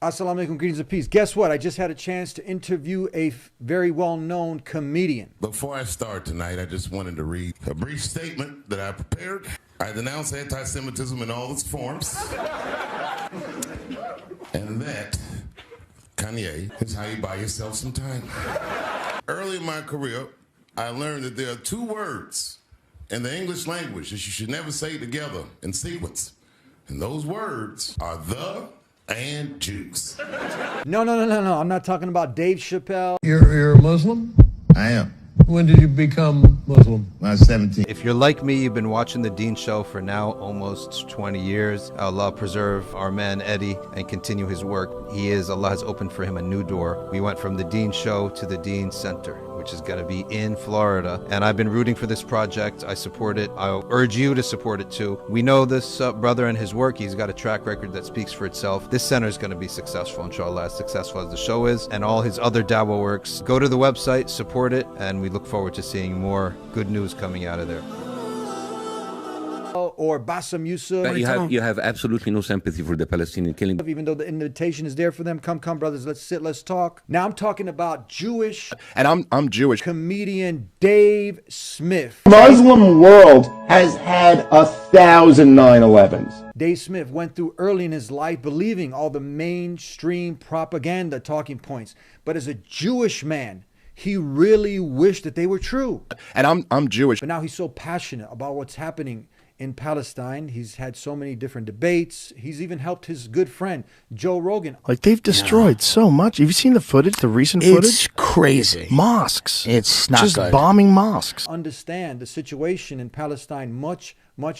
Assalamu alaikum, greetings and peace. Guess what? I just had a chance to interview a very well-known comedian. Before I start tonight, I just wanted to read a brief statement that I prepared. I denounce anti-Semitism in all its forms. And that, Kanye, is how you buy yourself some time. Early in my career, I learned that there are two words in the English language that you should never say together in sequence. And those words are the and Jews. No. I'm not talking about Dave Chappelle. You're a Muslim? I am. When did you become Muslim? When I was 17. If you're like me, you've been watching The Dean Show for now almost 20 years. Allah preserve our man Eddie and continue his work. Allah has opened for him a new door. We went from The Dean Show to The Dean Center, which is going to be in Florida. And I've been rooting for this project. I support it. I urge you to support it too. We know this brother and his work. He's got a track record that speaks for itself. This center is going to be successful, inshallah, as successful as the show is and all his other dawah works. Go to the website, support it, and we look forward to seeing more good news coming out of there. Or Bassem Youssef. You have absolutely no sympathy for the Palestinian killing. Even though the invitation is there for them, come brothers, let's sit, let's talk. Now I'm talking about Jewish, and I'm Jewish, comedian Dave Smith. Muslim world has had 1,000 9/11s. Dave Smith went through early in his life believing all the mainstream propaganda talking points, but as a Jewish man, he really wished that they were true. And I'm Jewish. But now he's so passionate about what's happening in Palestine. He's had so many different debates. He's even helped his good friend, Joe Rogan. Like, they've destroyed so much. Have you seen the footage, the recent footage? It's crazy. Mosques. It's not just good. Bombing mosques. Understand the situation in Palestine much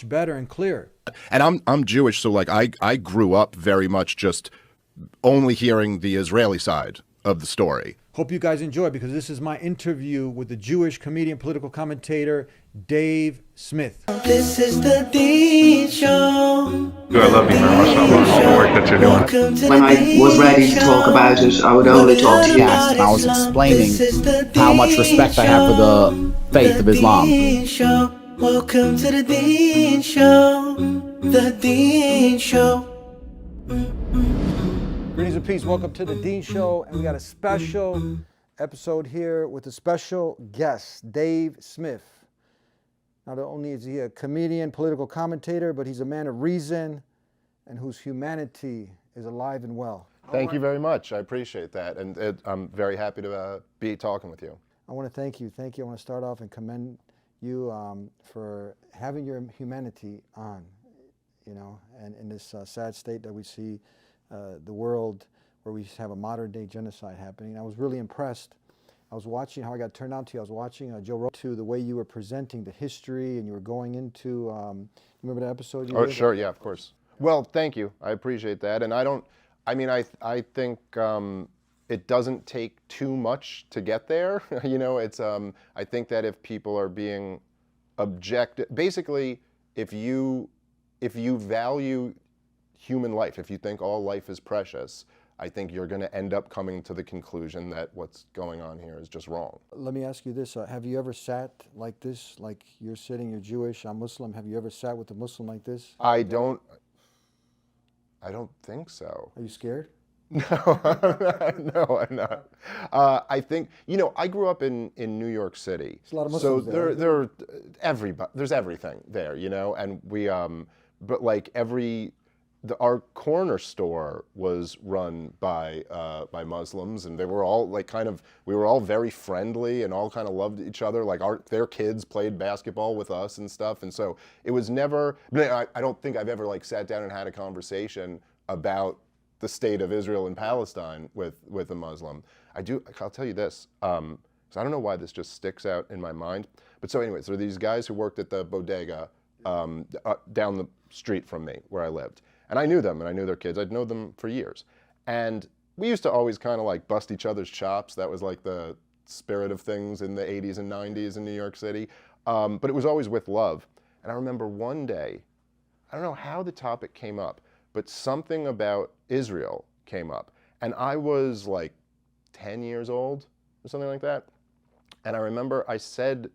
better and clearer. And I'm Jewish, so like I grew up very much just only hearing the Israeli side of the story. Hope you guys enjoy, because this is my interview with the Jewish comedian, political commentator, Dave Smith. This is the Dean Show. I love you very much. All the work that you're doing. When I was ready to talk about it, I would only talk to you. Yes, I was explaining how much respect I have for the faith of Islam. Welcome to the Dean Show. The Dean Show. Greetings and peace. Welcome to the Dean Show, and we got a special episode here with a special guest, Dave Smith. Not only is he a comedian, political commentator, but he's a man of reason and whose humanity is alive and well. Thank you very much. I appreciate that, and I'm very happy to be talking with you. I want to thank you. I want to start off and commend you for having your humanity on, and in this sad state that we see. The world where we have a modern day genocide happening. I was really impressed. I was watching how I got turned on to you. I was watching Joe Rogan, to the way you were presenting the history, and you were going into, remember that episode you did? Oh, sure, yeah, of course. Well, thank you. I appreciate that. And I think it doesn't take too much to get there. I think that if people are being objective, basically, if you value human life, if you think all life is precious, I think you're going to end up coming to the conclusion that what's going on here is just wrong. Let me ask you this. Have you ever sat like this, like you're sitting, you're Jewish, I'm Muslim. Have you ever sat with a Muslim like this? I don't think so. Are you scared? No, no, I'm not. I think, I grew up in New York City. There's a lot of Muslims there. There's everything there, and we, but like our corner store was run by Muslims, and they were all we were all very friendly and all kind of loved each other. Like their kids played basketball with us and stuff, and so it was never. I don't think I've ever sat down and had a conversation about the state of Israel and Palestine with a Muslim. I'll tell you this. So I don't know why this just sticks out in my mind, but so anyways, there are these guys who worked at the bodega down the street from me where I lived. And I knew them, and I knew their kids. I'd known them for years. And we used to always kind of bust each other's chops. That was the spirit of things in the 80s and 90s in New York City. But it was always with love. And I remember one day, I don't know how the topic came up, but something about Israel came up. And I was 10 years old or something like that. And I remember I said,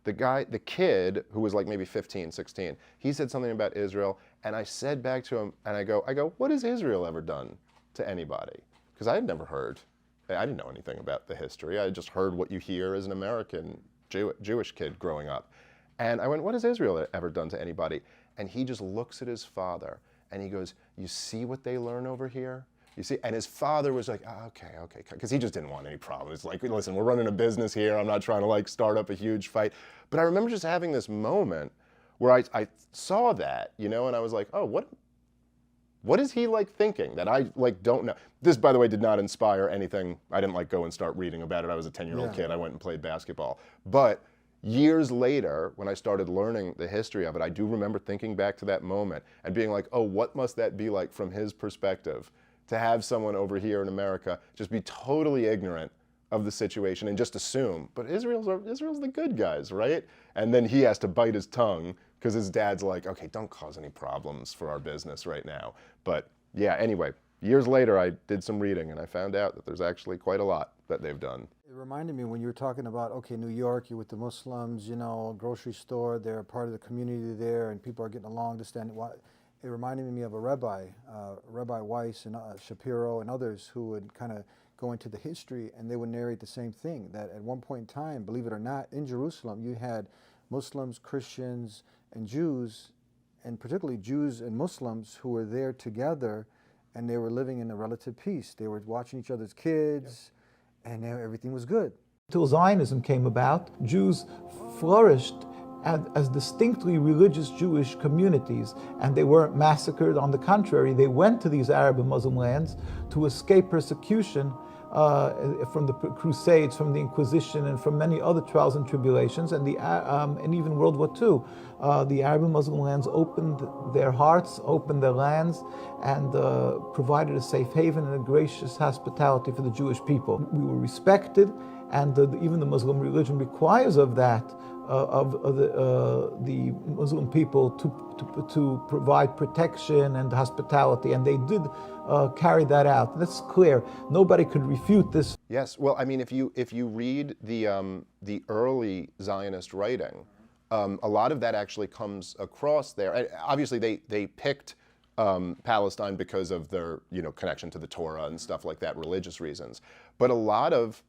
the kid who was maybe 15, 16, he said something about Israel, and I said back to him, and I go, what has Israel ever done to anybody, because I had never heard, I didn't know anything about the history. I just heard what you hear as an American Jewish kid growing up. And I went, what has Israel ever done to anybody? And he just looks at his father and he goes, you see what they learn over here? You see? And his father was like, oh, okay, because he just didn't want any problems. Like, listen, we're running a business here. I'm not trying to like start up a huge fight. But I remember just having this moment where I saw that, you know, and I was like, oh, what is he like thinking that I like don't know? This, by the way, did not inspire anything. I didn't like go and start reading about it. I was a 10-year-old kid. I went and played basketball. But years later, when I started learning the history of it, I do remember thinking back to that moment and being like, oh, what must that be like from his perspective to have someone over here in America just be totally ignorant of the situation and just assume, but Israel's the good guys, right? And then he has to bite his tongue because his dad's like, okay, don't cause any problems for our business right now. But yeah, anyway, years later, I did some reading and I found out that there's actually quite a lot that they've done. It reminded me when you were talking about, okay, New York, you're with the Muslims, you know, grocery store, they're part of the community there and people are getting along to stand. It reminded me of a rabbi, Rabbi Weiss and Shapiro and others who would kind of go into the history and they would narrate the same thing, that at one point in time, believe it or not, in Jerusalem, you had Muslims, Christians, and Jews, and particularly Jews and Muslims who were there together and they were living in a relative peace. They were watching each other's kids and everything was good. Until Zionism came about, Jews flourished as distinctly religious Jewish communities, and they weren't massacred. On the contrary, they went to these Arab and Muslim lands to escape persecution from the Crusades, from the Inquisition, and from many other trials and tribulations, and even World War II. The Arab and Muslim lands opened their hearts, opened their lands, and provided a safe haven and a gracious hospitality for the Jewish people. We were respected, and even the Muslim religion requires of that, the Muslim people to provide protection and hospitality, and they did carry that out. That's clear. Nobody could refute this. Yes, well, I mean, if you read the early Zionist writing, a lot of that actually comes across there. And obviously, they picked Palestine because of their connection to the Torah and stuff like that, religious reasons. But a lot of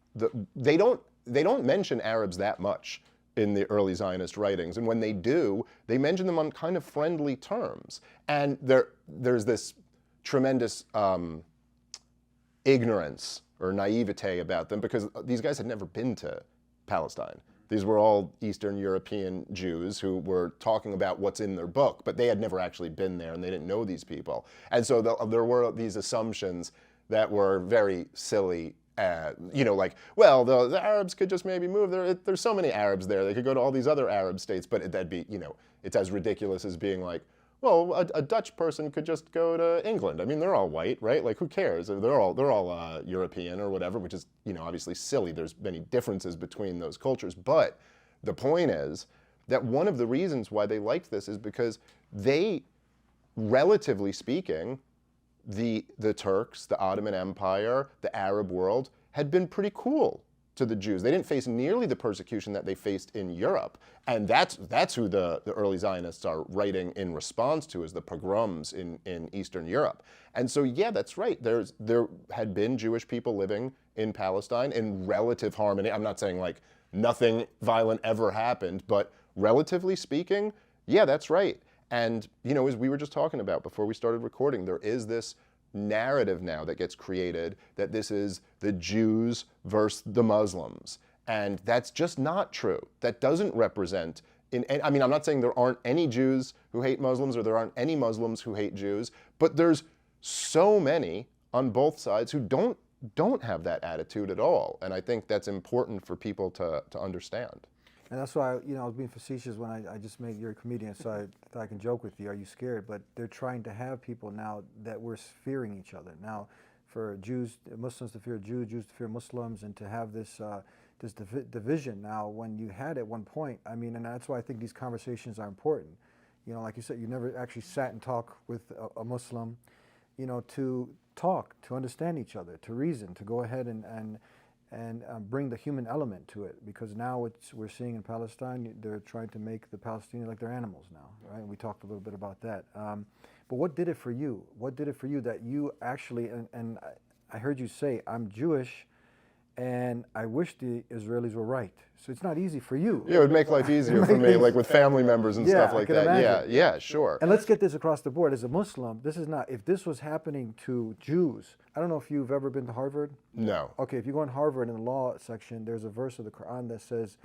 they don't mention Arabs that much in the early Zionist writings, and when they do, they mention them on kind of friendly terms. And there's this tremendous ignorance or naivete about them because these guys had never been to Palestine. These were all Eastern European Jews who were talking about what's in their book, but they had never actually been there and they didn't know these people. And so there were these assumptions that were very silly. Like, well, the Arabs could just maybe move there. There's so many Arabs there. They could go to all these other Arab states, but that'd be, it's as ridiculous as being like, well, a Dutch person could just go to England. I mean, they're all white, right? Like, who cares? They're all European or whatever, which is, obviously silly. There's many differences between those cultures. But the point is that one of the reasons why they liked this is because they, relatively speaking, the Turks, the Ottoman Empire, the Arab world had been pretty cool to the Jews. They didn't face nearly the persecution that they faced in Europe. And that's who the early Zionists are writing in response to, is the pogroms in Eastern Europe. And so, yeah, that's right. There had been Jewish people living in Palestine in relative harmony. I'm not saying like nothing violent ever happened, but relatively speaking, yeah, that's right. And, as we were just talking about before we started recording, there is this narrative now that gets created that this is the Jews versus the Muslims. And that's just not true. That doesn't represent, I mean, I'm not saying there aren't any Jews who hate Muslims or there aren't any Muslims who hate Jews, but there's so many on both sides who don't have that attitude at all. And I think that's important for people to understand. And that's why, I was being facetious when I just made you're a comedian, so I thought I can joke with you. Are you scared? But they're trying to have people now that we're fearing each other. Now, for Muslims to fear Jews, Jews to fear Muslims, and to have this division now when you had at one point, I mean, and that's why I think these conversations are important. Like you said, you never actually sat and talked with a Muslim, to talk, to understand each other, to reason, to go ahead and bring the human element to it, because now we're seeing in Palestine, they're trying to make the Palestinians like they're animals now, right? And we talked a little bit about that. But what did it for you? What did it for you that you actually, and I heard you say, I'm Jewish, and I wish the Israelis were right. So it's not easy for you. Yeah, it would make life easier for me, like with family members and stuff like that. Imagine. Yeah, sure. And let's get this across the board. As a Muslim, this is not, if this was happening to Jews, I don't know if you've ever been to Harvard. No. Okay, if you go in Harvard in the law section, there's a verse of the Quran that says,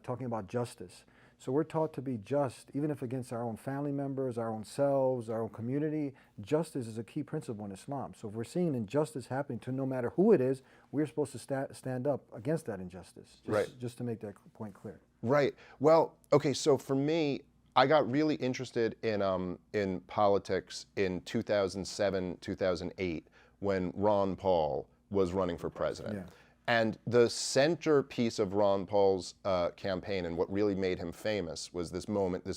talking about justice. So we're taught to be just, even if against our own family members, our own selves, our own community. Justice is a key principle in Islam. So if we're seeing injustice happening to no matter who it is, we're supposed to stand up against that injustice. Just to make that point clear. Right. Well, okay, so for me, I got really interested in politics in 2007, 2008, when Ron Paul was running for president. Yeah. And the centerpiece of Ron Paul's campaign and what really made him famous was this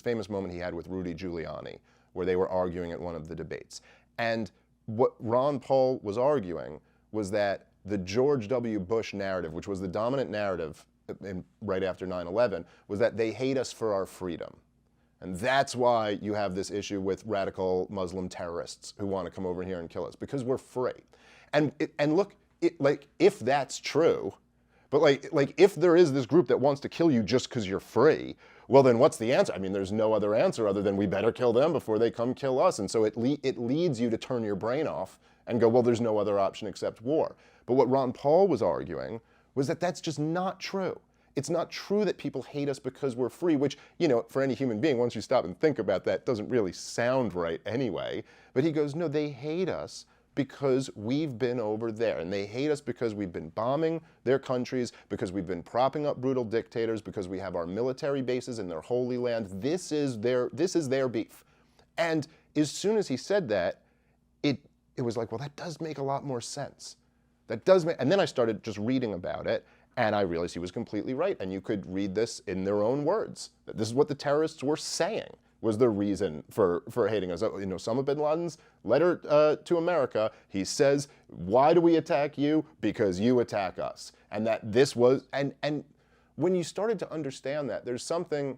famous moment he had with Rudy Giuliani, where they were arguing at one of the debates. And what Ron Paul was arguing was that the George W. Bush narrative, which was the dominant narrative right after 9/11, was that they hate us for our freedom. And that's why you have this issue with radical Muslim terrorists who want to come over here and kill us, because we're free. And look, like, if that's true, but like if there is this group that wants to kill you just because you're free, well, then what's the answer? I mean, there's no other answer other than we better kill them before they come kill us. And so it leads you to turn your brain off and go, well, there's no other option except war. But what Ron Paul was arguing was that that's just not true. It's not true that people hate us because we're free, which, you know, for any human being, once you stop and think about that, doesn't really sound right anyway. But he goes, no, they hate us because we've been over there, and they hate us because we've been bombing their countries, because we've been propping up brutal dictators, because we have our military bases in their holy land. This is their beef. And as soon as he said that, it was like, well, that does make a lot more sense. That does make, and then I started just reading about it, and I realized he was completely right. And you could read this in their own words. That this is what the terrorists were saying was the reason for hating us. You know, Osama bin Laden's letter to America, he says, why do we attack you? Because you attack us. And that this was, and when you started to understand that, there's something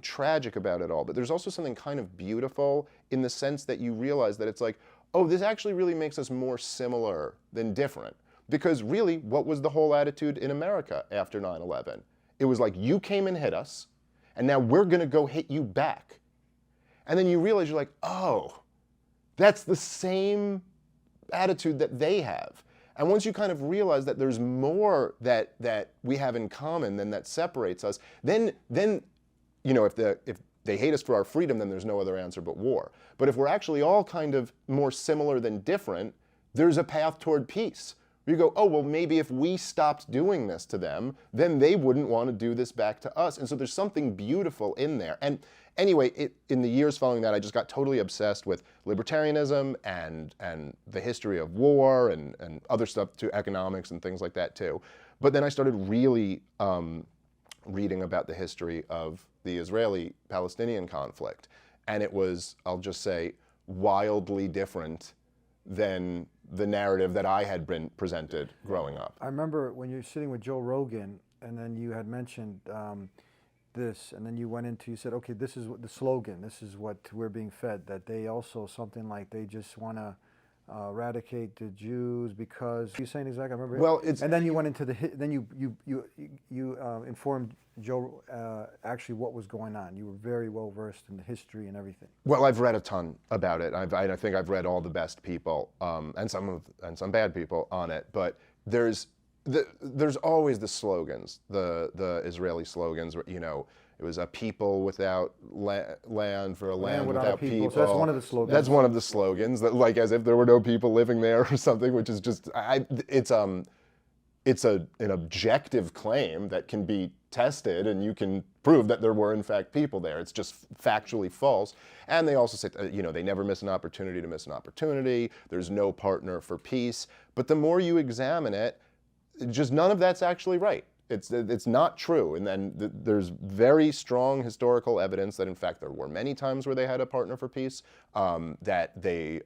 tragic about it all, but there's also something kind of beautiful in the sense that you realize that it's like, oh, this actually really makes us more similar than different. Because really, what was the whole attitude in America after 9/11? It was like, you came and hit us, and now we're gonna go hit you back. And then you realize, you're like, oh, that's the same attitude that they have. And once you kind of realize that there's more that we have in common than that separates us, then you know, if they hate us for our freedom, then there's no other answer but war. But if we're actually all kind of more similar than different, there's a path toward peace. You go, oh, well, maybe if we stopped doing this to them, then they wouldn't want to do this back to us. And so there's something beautiful in there. And anyway, in the years following that, I just got totally obsessed with libertarianism and the history of war and other stuff too, economics and things like that too. But then I started really reading about the history of the Israeli-Palestinian conflict. And it was, I'll just say, wildly different than the narrative that I had been presented growing up. I remember when you were sitting with Joe Rogan, and then you had mentioned this, and then you went into, you said, okay, this is what the slogan, this is what we're being fed, that they also, something like they just want to eradicate the Jews because, you saying exactly, I remember. Well, it's, and then you went into then you informed Joe actually what was going on. You were very well versed in the history and everything. Well, I've read a ton about it. I think I've read all the best people and some bad people on it. But there's always the slogans, the Israeli slogans. You know, it was a people without land for a land without people. So that's one of the slogans. That's one of the slogans. That, like, as if there were no people living there or something, which is just it's an objective claim that can be tested, and you can prove that there were in fact people there. It's just factually false. And they also say, you know, they never miss an opportunity to miss an opportunity. There's no partner for peace. But the more you examine it, just none of that's actually right. It's not true. And then there's very strong historical evidence that in fact there were many times where they had a partner for peace, that the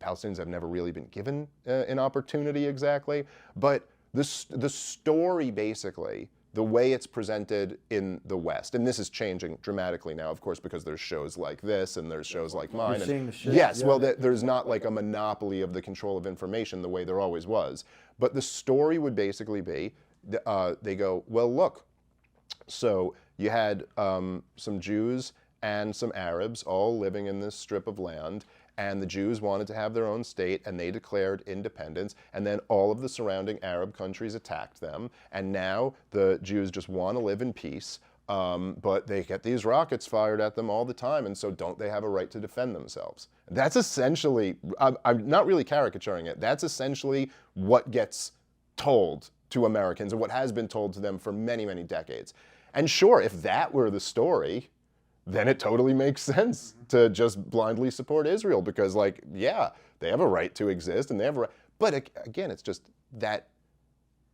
Palestinians have never really been given an opportunity exactly. But the story basically the way it's presented in the West, and this is changing dramatically now, of course, because there's shows like this and there's shows like mine. You're seeing the shit? Yes, Yeah. well, there's not like a monopoly of the control of information the way there always was. But the story would basically be, they go, well, look, so you had some Jews and some Arabs all living in this strip of land, and the Jews wanted to have their own state, and they declared independence, and then all of the surrounding Arab countries attacked them, and now the Jews just want to live in peace, but they get these rockets fired at them all the time, and so don't they have a right to defend themselves? That's essentially, I'm not really caricaturing it, that's essentially what gets told to Americans, and what has been told to them for many, many decades. And sure, if that were the story, then it totally makes sense to just blindly support Israel, because, like, yeah, they have a right to exist, and they have a right. But again, it's just that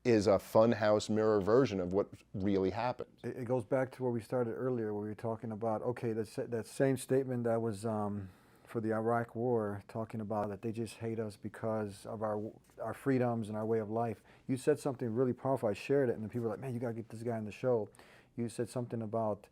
is a funhouse mirror version of what really happened. It goes back to where we started earlier, where we were talking about, okay, that same statement that was for the Iraq War, talking about that they just hate us because of our freedoms and our way of life. You said something really powerful. I shared it, and the people were like, man, you got to get this guy on the show. You said something about,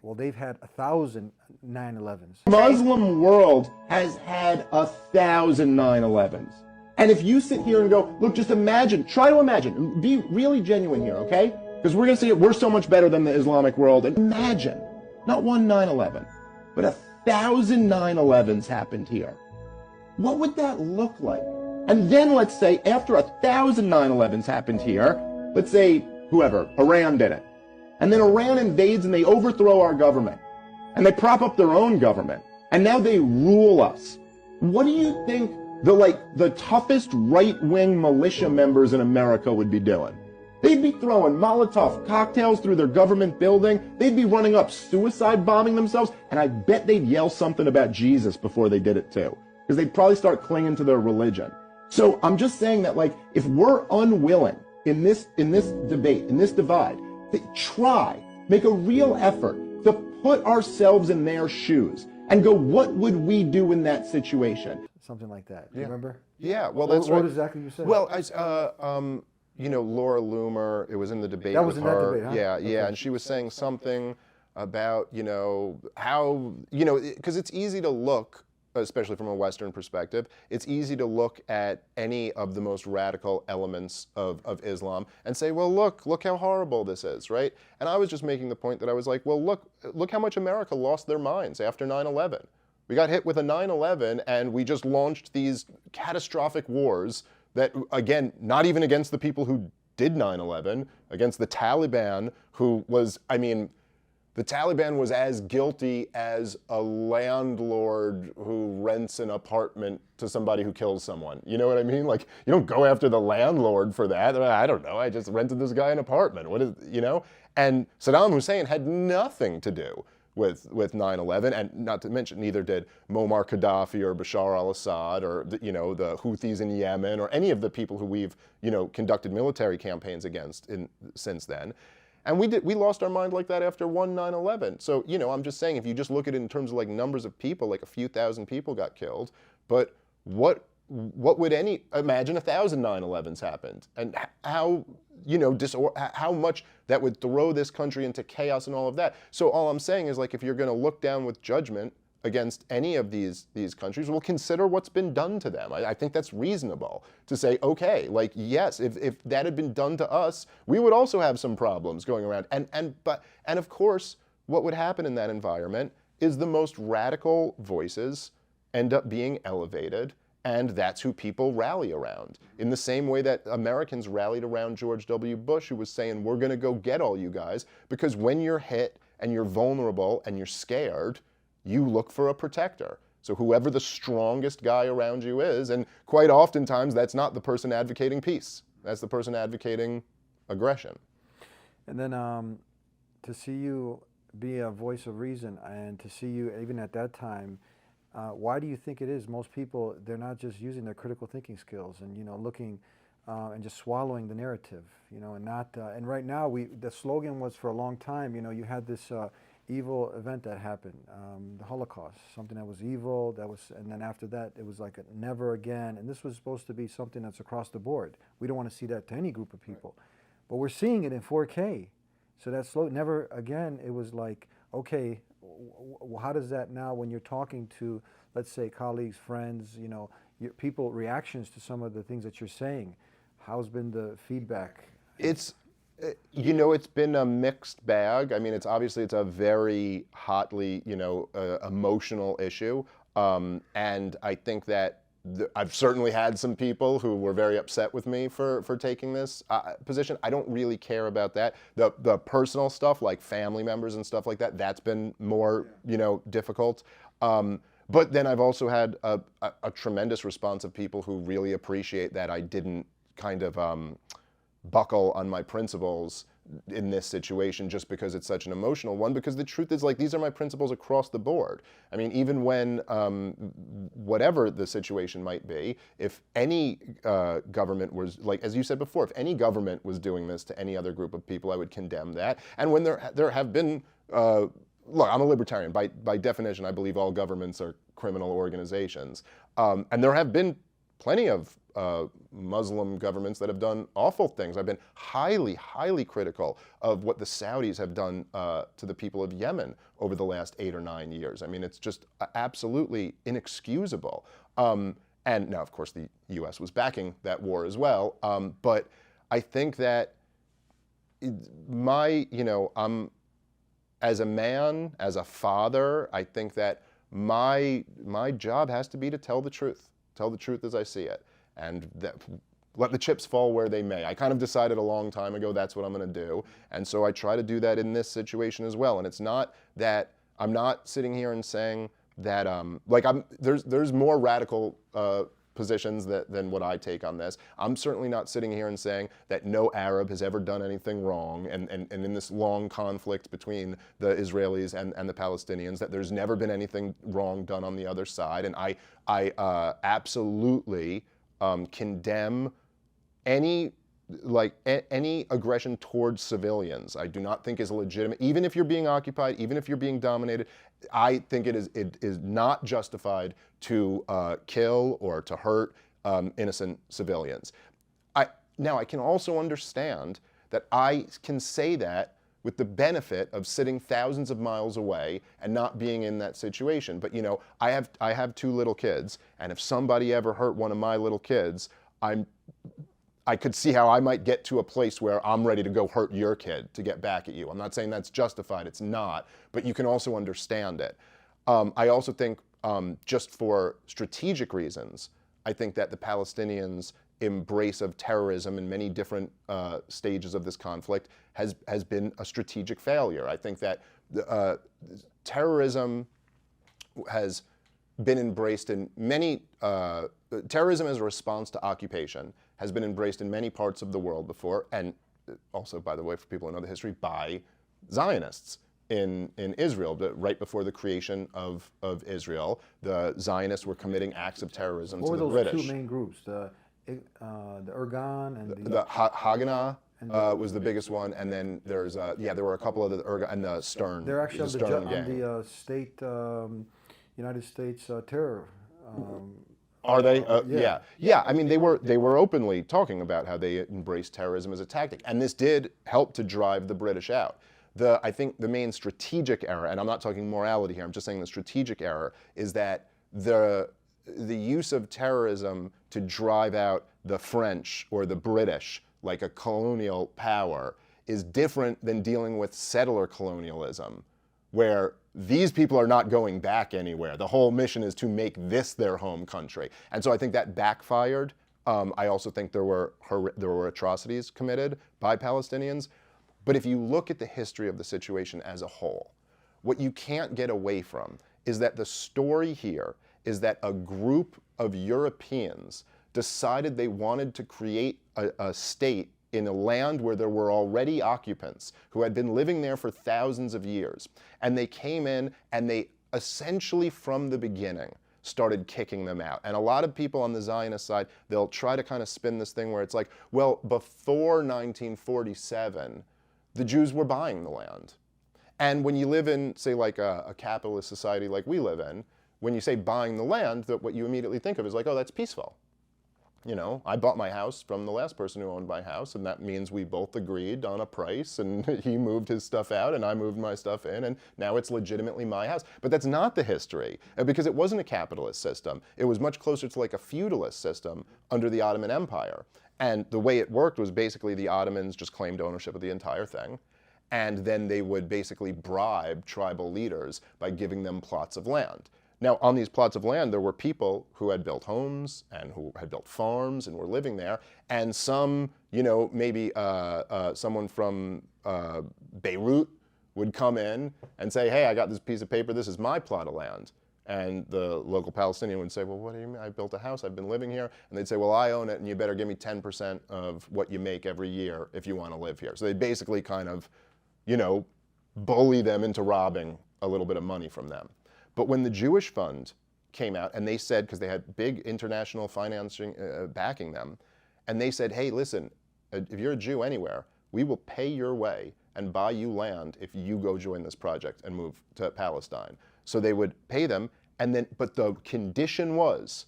well, they've had 1,000 9/11s. The Muslim world has had 1,000 9/11s. And if you sit here and go, look, just imagine, try to imagine, be really genuine here, okay? Because we're going to say we're so much better than the Islamic world. And imagine, not one 9/11, but 1,000 9/11s happened here. What would that look like? And then let's say after 1,000 9/11s happened here, let's say whoever, Iran did it. And then Iran invades and they overthrow our government. And they prop up their own government. And now they rule us. What do you think the toughest right-wing militia members in America would be doing? They'd be throwing Molotov cocktails through their government building. They'd be running up suicide bombing themselves. And I bet they'd yell something about Jesus before they did it too. Because they'd probably start clinging to their religion. So I'm just saying that, like, if we're unwilling in this debate, in this divide, make a real effort to put ourselves in their shoes and go, what would we do in that situation? Something like that. Do you remember? Yeah, well, that's right. What exactly you said? Well, you know, Laura Loomer, it was in the debate that was with in her. That debate, huh? Yeah, Okay. yeah, and she was saying something about, you know, how, you know, because it's easy to look, especially from a Western perspective, it's easy to look at any of the most radical elements of Islam and say, well, look how horrible this is, right? And I was just making the point that I was like, well, look how much America lost their minds after 9/11. We got hit with a 9/11 and we just launched these catastrophic wars that, again, not even against the people who did 9/11, against the Taliban, who was, I mean, the Taliban was as guilty as a landlord who rents an apartment to somebody who kills someone. You know what I mean? Like, you don't go after the landlord for that. I don't know. I just rented this guy an apartment. What is, you know? And Saddam Hussein had nothing to do with 9/11, and not to mention neither did Muammar Gaddafi or Bashar al-Assad or you know, the Houthis in Yemen or any of the people who we've, you know, conducted military campaigns against since then. And we lost our mind like that after 9/11. So, you know, I'm just saying, if you just look at it in terms of like numbers of people, like a few thousand people got killed, but what would imagine 1,000 9/11s happened, and how, you know, how much that would throw this country into chaos and all of that. So all I'm saying is, like, if you're going to look down with judgment against any of these countries, well, consider what's been done to them. I think that's reasonable to say, okay, like, yes, if that had been done to us, we would also have some problems going around. And of course, what would happen in that environment is the most radical voices end up being elevated, and that's who people rally around. In the same way that Americans rallied around George W. Bush, who was saying, we're going to go get all you guys, because when you're hit and you're vulnerable and you're scared, you look for a protector. So whoever the strongest guy around you is, and quite oftentimes that's not the person advocating peace. That's the person advocating aggression. And then to see you be a voice of reason, and to see you even at that time, why do you think it is most people, they're not just using their critical thinking skills and, you know, looking and just swallowing the narrative, you know, and not, and right now the slogan was for a long time, you know, you had this evil event that happened, the Holocaust, something that was evil, and then after that it was like a never again, and this was supposed to be something that's across the board. We don't want to see that to any group of people, but we're seeing it in 4K. So that slow, never again, it was like, okay, how does that now, when you're talking to, let's say, colleagues, friends, you know, your people, reactions to some of the things that you're saying, how's been the feedback? It's, you know, it's been a mixed bag. I mean, it's obviously, it's a very hotly, you know, emotional issue. And I think that I've certainly had some people who were very upset with me for taking this position. I don't really care about that. The personal stuff, like family members and stuff like that, that's been more, you know, difficult. But then I've also had a tremendous response of people who really appreciate that I didn't kind of buckle on my principles in this situation just because it's such an emotional one, because the truth is, like, these are my principles across the board. I mean, even when whatever the situation might be, if any government was, like, as you said before, if any government was doing this to any other group of people, I would condemn that. And when there have been, look, I'm a libertarian. By definition, I believe all governments are criminal organizations. And there have been plenty of Muslim governments that have done awful things. I've been highly, highly critical of what the Saudis have done to the people of Yemen over the last 8 or 9 years. I mean, it's just absolutely inexcusable. And now, of course, the U.S. was backing that war as well. But I think that as a man, as a father, I think that my job has to be to tell the truth as I see it, and let the chips fall where they may. I kind of decided a long time ago that's what I'm going to do, and so I try to do that in this situation as well. And it's not that I'm not sitting here and saying that there's more radical positions than what I take on this. I'm certainly not sitting here and saying that no Arab has ever done anything wrong, and in this long conflict between the Israelis and the Palestinians, that there's never been anything wrong done on the other side. And I absolutely condemn any aggression towards civilians. I do not think is legitimate. Even if you're being occupied, even if you're being dominated, I think it is not justified to kill or to hurt innocent civilians. Now, I can also understand that I can say that with the benefit of sitting thousands of miles away and not being in that situation. But, you know, I have 2 little kids, and if somebody ever hurt one of my little kids, I could see how I might get to a place where I'm ready to go hurt your kid to get back at you. I'm not saying that's justified, it's not, but you can also understand it. I also think, just for strategic reasons, I think that the Palestinians' embrace of terrorism in many different stages of this conflict has been a strategic failure. I think that terrorism has been embraced in many, terrorism as a response to occupation has been embraced in many parts of the world before, and also, by the way, for people who know the history, by Zionists in Israel. Right before the creation of Israel, the Zionists were committing acts of terrorism to the British. What were those 2 main groups? The Irgun and the Haganah was the biggest one, and then there's there were a couple of the Irgun and the Stern. They're actually on the state United States terror. Are they? Yeah. I mean, they were openly talking about how they embraced terrorism as a tactic, and this did help to drive the British out. I think the main strategic error, and I'm not talking morality here, I'm just saying the strategic error, is that the use of terrorism to drive out the French or the British, like a colonial power, is different than dealing with settler colonialism, where these people are not going back anywhere. The whole mission is to make this their home country. And so I think that backfired. I also think there were atrocities committed by Palestinians. But if you look at the history of the situation as a whole, what you can't get away from is that the story here is that a group of Europeans decided they wanted to create a state in a land where there were already occupants who had been living there for thousands of years. And they came in and they essentially from the beginning started kicking them out. And a lot of people on the Zionist side, they'll try to kind of spin this thing where it's like, well, before 1947, the Jews were buying the land. And when you live in, say, like a capitalist society like we live in, when you say buying the land, what you immediately think of is like, oh, that's peaceful. You know, I bought my house from the last person who owned my house, and that means we both agreed on a price, and he moved his stuff out and I moved my stuff in, and now it's legitimately my house. But that's not the history, because it wasn't a capitalist system. It was much closer to like a feudalist system under the Ottoman Empire. And the way it worked was basically the Ottomans just claimed ownership of the entire thing, and then they would basically bribe tribal leaders by giving them plots of land. Now, on these plots of land, there were people who had built homes and who had built farms and were living there, and some, you know, maybe someone from Beirut would come in and say, hey, I got this piece of paper, this is my plot of land. And the local Palestinian would say, well, what do you mean? I built a house, I've been living here. And they'd say, well, I own it, and you better give me 10% of what you make every year if you want to live here. So they basically kind of, you know, bully them into robbing a little bit of money from them. But when the Jewish Fund came out, and they said, because they had big international financing backing them, and they said, hey, listen, if you're a Jew anywhere, we will pay your way and buy you land if you go join this project and move to Palestine. So they would pay them, and then, but the condition was,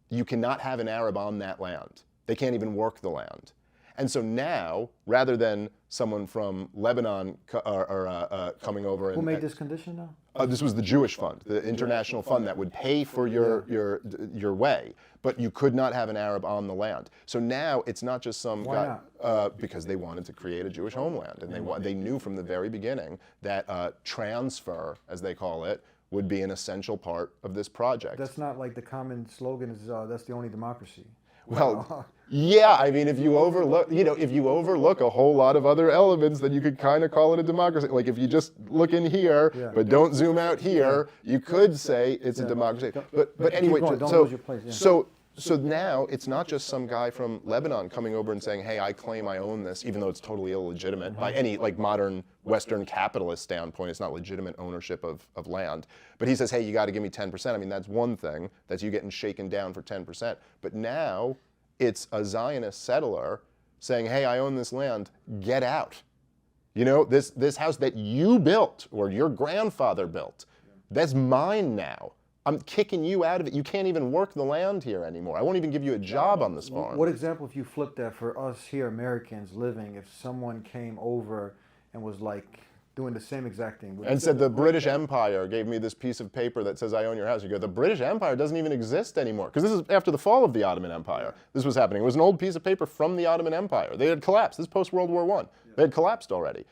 you cannot have an Arab on that land. They can't even work the land. And so now, rather than someone from Lebanon coming over and— Who made this condition now? This was the Jewish Fund, the international fund that would pay for your way, but you could not have an Arab on the land. So now it's not just some guy— because they wanted to create a Jewish homeland, and they knew from the very beginning that transfer, as they call it, would be an essential part of this project. That's not like the common slogan is that's the only democracy. Well, yeah, I mean, if you overlook, you know, if you overlook a whole lot of other elements, then you could kind of call it a democracy. Like if you just look in here, but don't zoom out here, you could say it's a democracy. But anyway, so now it's not just some guy from Lebanon coming over and saying, hey, I claim I own this, even though it's totally illegitimate by any like modern Western capitalist standpoint. It's not legitimate ownership of land. But he says, hey, you got to give me 10%. I mean, that's one thing. That's you getting shaken down for 10%. But now it's a Zionist settler saying, hey, I own this land, get out. You know, this house that you built or your grandfather built, that's mine now. I'm kicking you out of it. You can't even work the land here anymore. I won't even give you a job on this farm. What example, if you flip that for us here, Americans living, if someone came over and was like doing the same exact thing? And said, the British Empire gave me this piece of paper that says I own your house. You go, the British Empire doesn't even exist anymore. Because this is after the fall of the Ottoman Empire. This was happening. It was an old piece of paper from the Ottoman Empire. They had collapsed. This is post-World War I. They had collapsed already.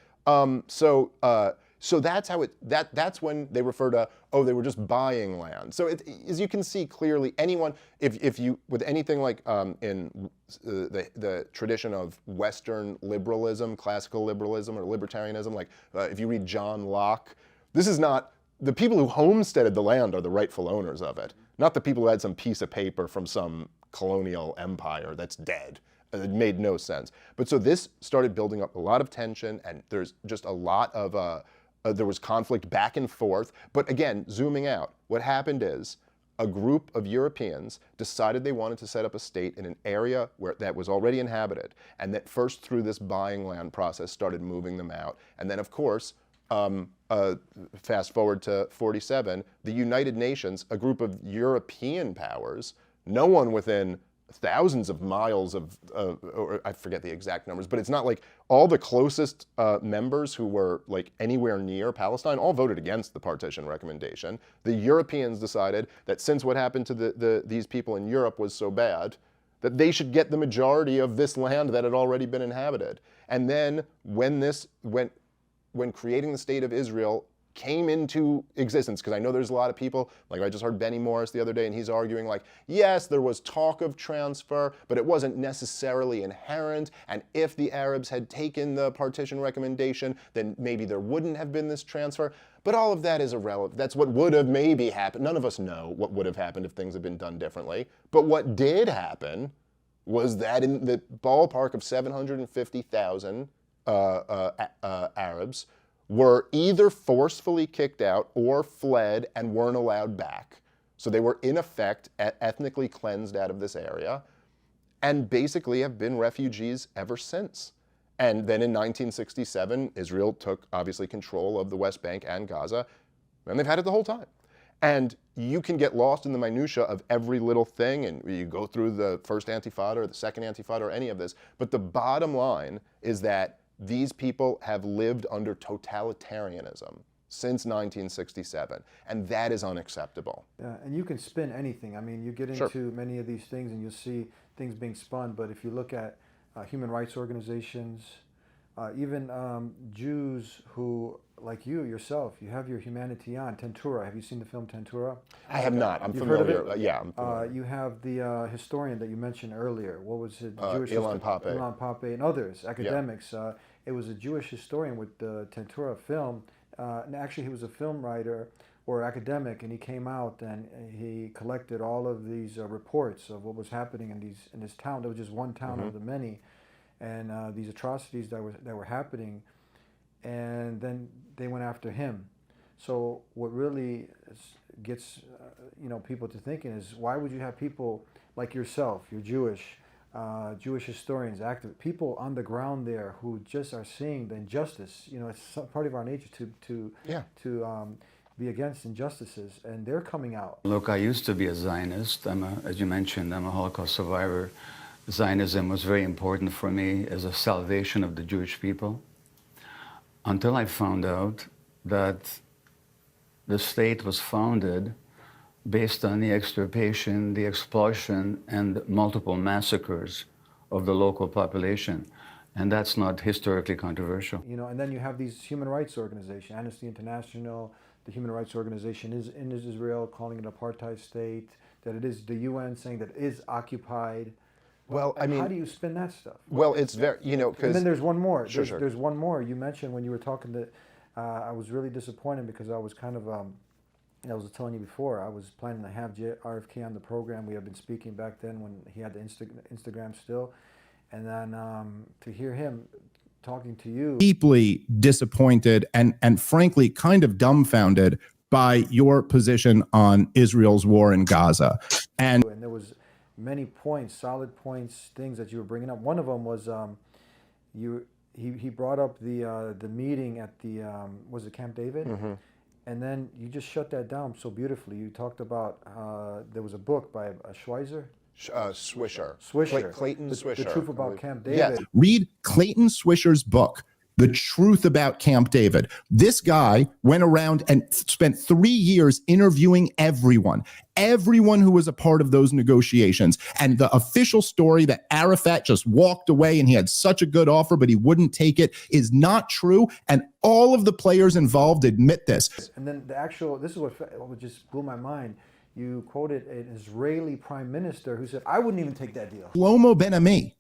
So that's how that's when they refer to, oh, they were just buying land. So as you can see clearly, anyone, if you, with anything like in the tradition of Western liberalism, classical liberalism or libertarianism, like if you read John Locke, this is not, the people who homesteaded the land are the rightful owners of it, not the people who had some piece of paper from some colonial empire that's dead. It made no sense. But so this started building up a lot of tension, and there's just a lot of, there was conflict back and forth. But again, zooming out, what happened is a group of Europeans decided they wanted to set up a state in an area that was already inhabited, and that first through this buying land process started moving them out. And then of course, fast forward to 47, the United Nations, a group of European powers, no one within thousands of miles of, or I forget the exact numbers, but it's not like all the closest members who were like anywhere near Palestine all voted against the partition recommendation. The Europeans decided that since what happened to these people in Europe was so bad, that they should get the majority of this land that had already been inhabited. And then when creating the state of Israel came into existence, because I know there's a lot of people, like I just heard Benny Morris the other day, and he's arguing like, yes, there was talk of transfer, but it wasn't necessarily inherent, and if the Arabs had taken the partition recommendation, then maybe there wouldn't have been this transfer. But all of that is irrelevant. That's what would have maybe happened. None of us know what would have happened if things had been done differently. But what did happen was that in the ballpark of 750,000 Arabs were either forcefully kicked out or fled and weren't allowed back. So they were in effect ethnically cleansed out of this area and basically have been refugees ever since. And then in 1967, Israel took obviously control of the West Bank and Gaza, and they've had it the whole time. And you can get lost in the minutia of every little thing, and you go through the first Antifada or the second Antifada or any of this. But the bottom line is that these people have lived under totalitarianism since 1967, and that is unacceptable. And you can spin anything. I mean, you get into many of these things and you'll see things being spun, but if you look at human rights organizations, even Jews who, like you yourself, you have your humanity on. Tentura, have you seen the film Tentura? I have not. I'm familiar. Heard of it? Yeah, I'm familiar. You have the historian that you mentioned earlier. What was it? Ilan Pape. Ilan Pape and others, academics. Yeah. It was a Jewish historian with the Tentura film. And actually, he was a film writer or academic, and he came out and he collected all of these reports of what was happening in this town. There was just one town of the many, and these atrocities that were happening, and then they went after him. So what really gets people to thinking is, why would you have people like yourself, you're Jewish, Jewish historians, active people on the ground there who just are seeing the injustice. It's part of our nature to be against injustices, and they're coming out. Look, I used to be a Zionist. As you mentioned, I'm a Holocaust survivor. Zionism was very important for me as a salvation of the Jewish people, until I found out that the state was founded based on the extirpation, the exploitation, and multiple massacres of the local population. And that's not historically controversial. And then you have these human rights organizations, Amnesty International, the human rights organization is in Israel, calling it an apartheid state, that it is the UN saying that it is occupied. Well, I mean, how do you spin that stuff? Well, it's very, because... And then there's one more. Sure, there's one more. You mentioned when you were talking that I was really disappointed because I was kind of... I was telling you before, I was planning to have RFK on the program. We had been speaking back then when he had the Instagram still. And then to hear him talking to you. Deeply disappointed and frankly kind of dumbfounded by your position on Israel's war in Gaza. And there was many points, solid points, things that you were bringing up. One of them was he brought up the meeting at the, was it Camp David? Mm-hmm. And then you just shut that down so beautifully. You talked about there was a book by Schweizer. Swisher. Clayton Swisher. The Truth About Camp David. Yes. Read Clayton Swisher's book, The Truth About Camp David. This guy went around and spent 3 years interviewing everyone who was a part of those negotiations. And the official story that Arafat just walked away and he had such a good offer, but he wouldn't take it, is not true. And all of the players involved admit this. And then this is what just blew my mind. You quoted an Israeli prime minister who said, I wouldn't even take that deal. Shlomo Ben-Ami,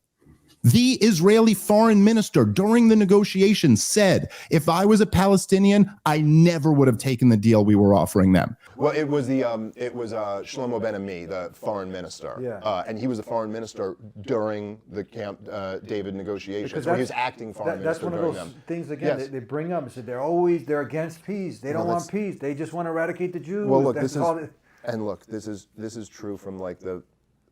the Israeli foreign minister during the negotiations, said, if I was a Palestinian, I never would have taken the deal we were offering them. Well, it was Shlomo Ben-Ami, the foreign minister. Yeah. And he was a foreign minister during the Camp David negotiations. He was acting foreign minister during them. That's one of those things, again, yes. they bring up and say they're against peace. They don't want peace. They just want to eradicate the Jews. Well, look, this is true from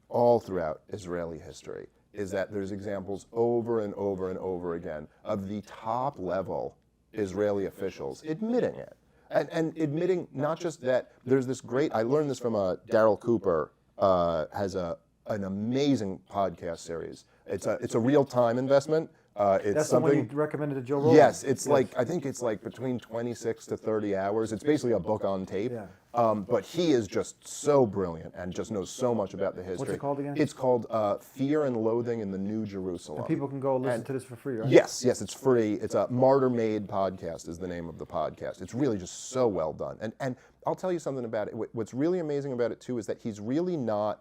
all throughout Israeli history, is that there's examples over and over and over again of the top level Israeli officials admitting it. And admitting not just that there's this great, I learned this from Daryl Cooper, has an amazing podcast series. It's a real-time investment. That's the one you recommended to Joe Rogan. Yes, I think it's between 26 to 30 hours. It's basically a book on tape. Yeah. But he is just so brilliant and just knows so much about the history. What's it called again? It's called Fear and Loathing in the New Jerusalem. And people can go listen to this for free, right? Yes, it's free. It's a Martyr Made podcast is the name of the podcast. It's really just so well done. And I'll tell you something about it. What's really amazing about it too is that he's really not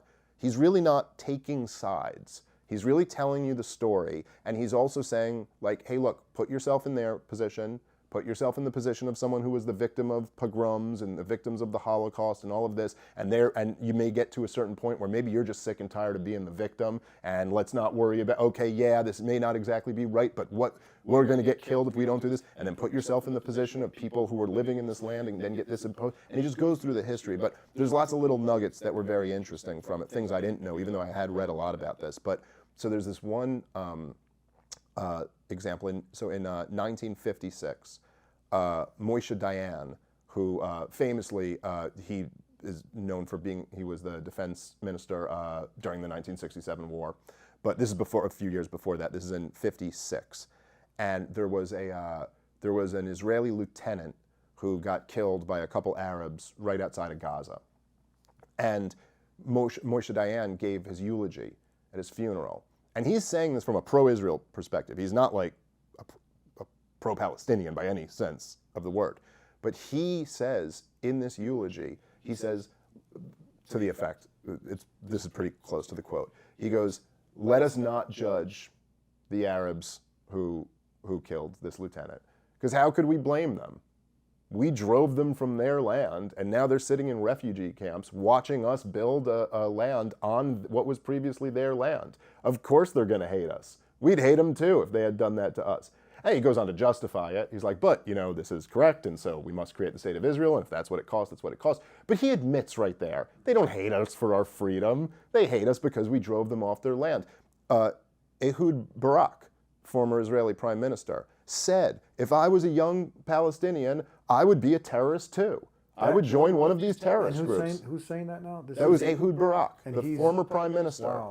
taking sides. He's really telling you the story, and he's also saying, hey, look, put yourself in their position, put yourself in the position of someone who was the victim of pogroms and the victims of the Holocaust and all of this, and you may get to a certain point where maybe you're just sick and tired of being the victim, and let's not worry about, okay, yeah, this may not exactly be right, but we're going to get killed if we don't do this, and then put yourself in the position of people who are living in this land and then get this imposed, and he just goes through the history. But there's lots of little nuggets that were very interesting from it, things I didn't know, even though I had read a lot about this. So there's this one example. In 1956, Moshe Dayan who famously, he is known for he was the defense minister during the 1967 war. But this is a few years before that. This is in '56. And there was an Israeli lieutenant who got killed by a couple Arabs right outside of Gaza. And Moshe Dayan gave his eulogy at his funeral. And he's saying this from a pro-Israel perspective. He's not like a pro-Palestinian by any sense of the word. But he says in this eulogy, he says to the effect, this is pretty close to the quote, he goes, "Let us not judge the Arabs who killed this lieutenant, because how could we blame them? We drove them from their land, and now they're sitting in refugee camps watching us build a land on what was previously their land. Of course they're going to hate us. We'd hate them too if they had done that to us." And he goes on to justify it. He's like, but, this is correct, and so we must create the state of Israel, and if that's what it costs, that's what it costs. But he admits right there, they don't hate us for our freedom. They hate us because we drove them off their land. Ehud Barak, former Israeli prime minister, said, if I was a young Palestinian, I would be a terrorist too. I would join one of these terrorist groups. Who's saying that now? That was Ehud Barak, the former prime minister,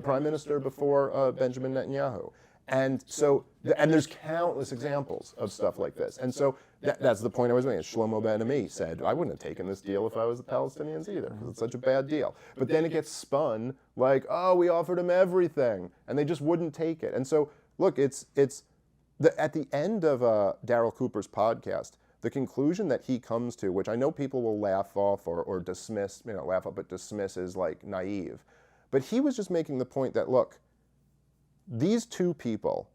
prime minister before Benjamin Netanyahu. And so, and there's countless examples of stuff like this. And so that's the point I was making. Shlomo Ben-Ami said, I wouldn't have taken this deal if I was the Palestinians either, because it's such a bad deal. But then it gets spun like, oh, we offered them everything, and they just wouldn't take it. And so, look, at the end of Darryl Cooper's podcast, the conclusion that he comes to, which I know people will laugh off or dismiss, laugh off, but dismiss as like naive. But he was just making the point that, look, these two people,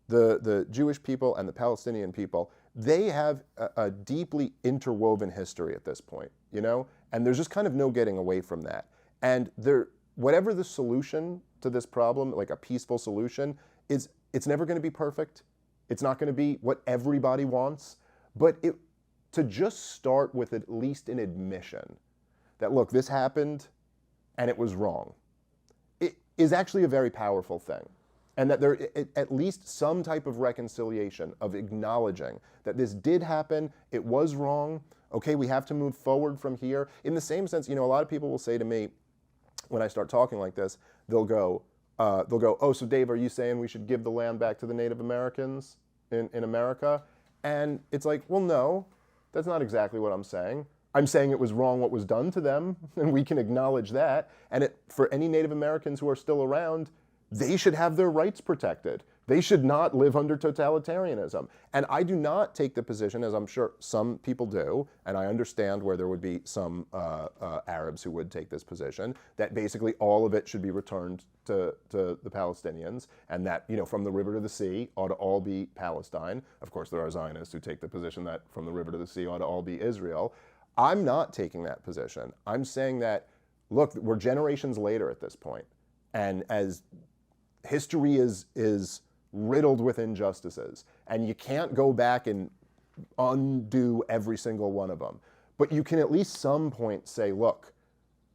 the Jewish people and the Palestinian people, they have a deeply interwoven history at this point, and there's just kind of no getting away from that. And whatever the solution to this problem, like a peaceful solution, is, it's never going to be perfect. It's not going to be what everybody wants, but to just start with at least an admission that, look, this happened and it was wrong, it is actually a very powerful thing. And that there at least some type of reconciliation of acknowledging that this did happen, it was wrong, okay, we have to move forward from here. In the same sense, a lot of people will say to me, when I start talking like this, they'll go, oh, so Dave, are you saying we should give the land back to the Native Americans in America? And it's like, well, no, that's not exactly what I'm saying. I'm saying it was wrong what was done to them, and we can acknowledge that. And for any Native Americans who are still around, they should have their rights protected. They should not live under totalitarianism. And I do not take the position, as I'm sure some people do, and I understand where there would be some Arabs who would take this position, that basically all of it should be returned to the Palestinians, and that, from the river to the sea ought to all be Palestine. Of course, there are Zionists who take the position that from the river to the sea ought to all be Israel. I'm not taking that position. I'm saying that, look, we're generations later at this point, and as history is riddled with injustices, and you can't go back and undo every single one of them. But you can at least some point say, look,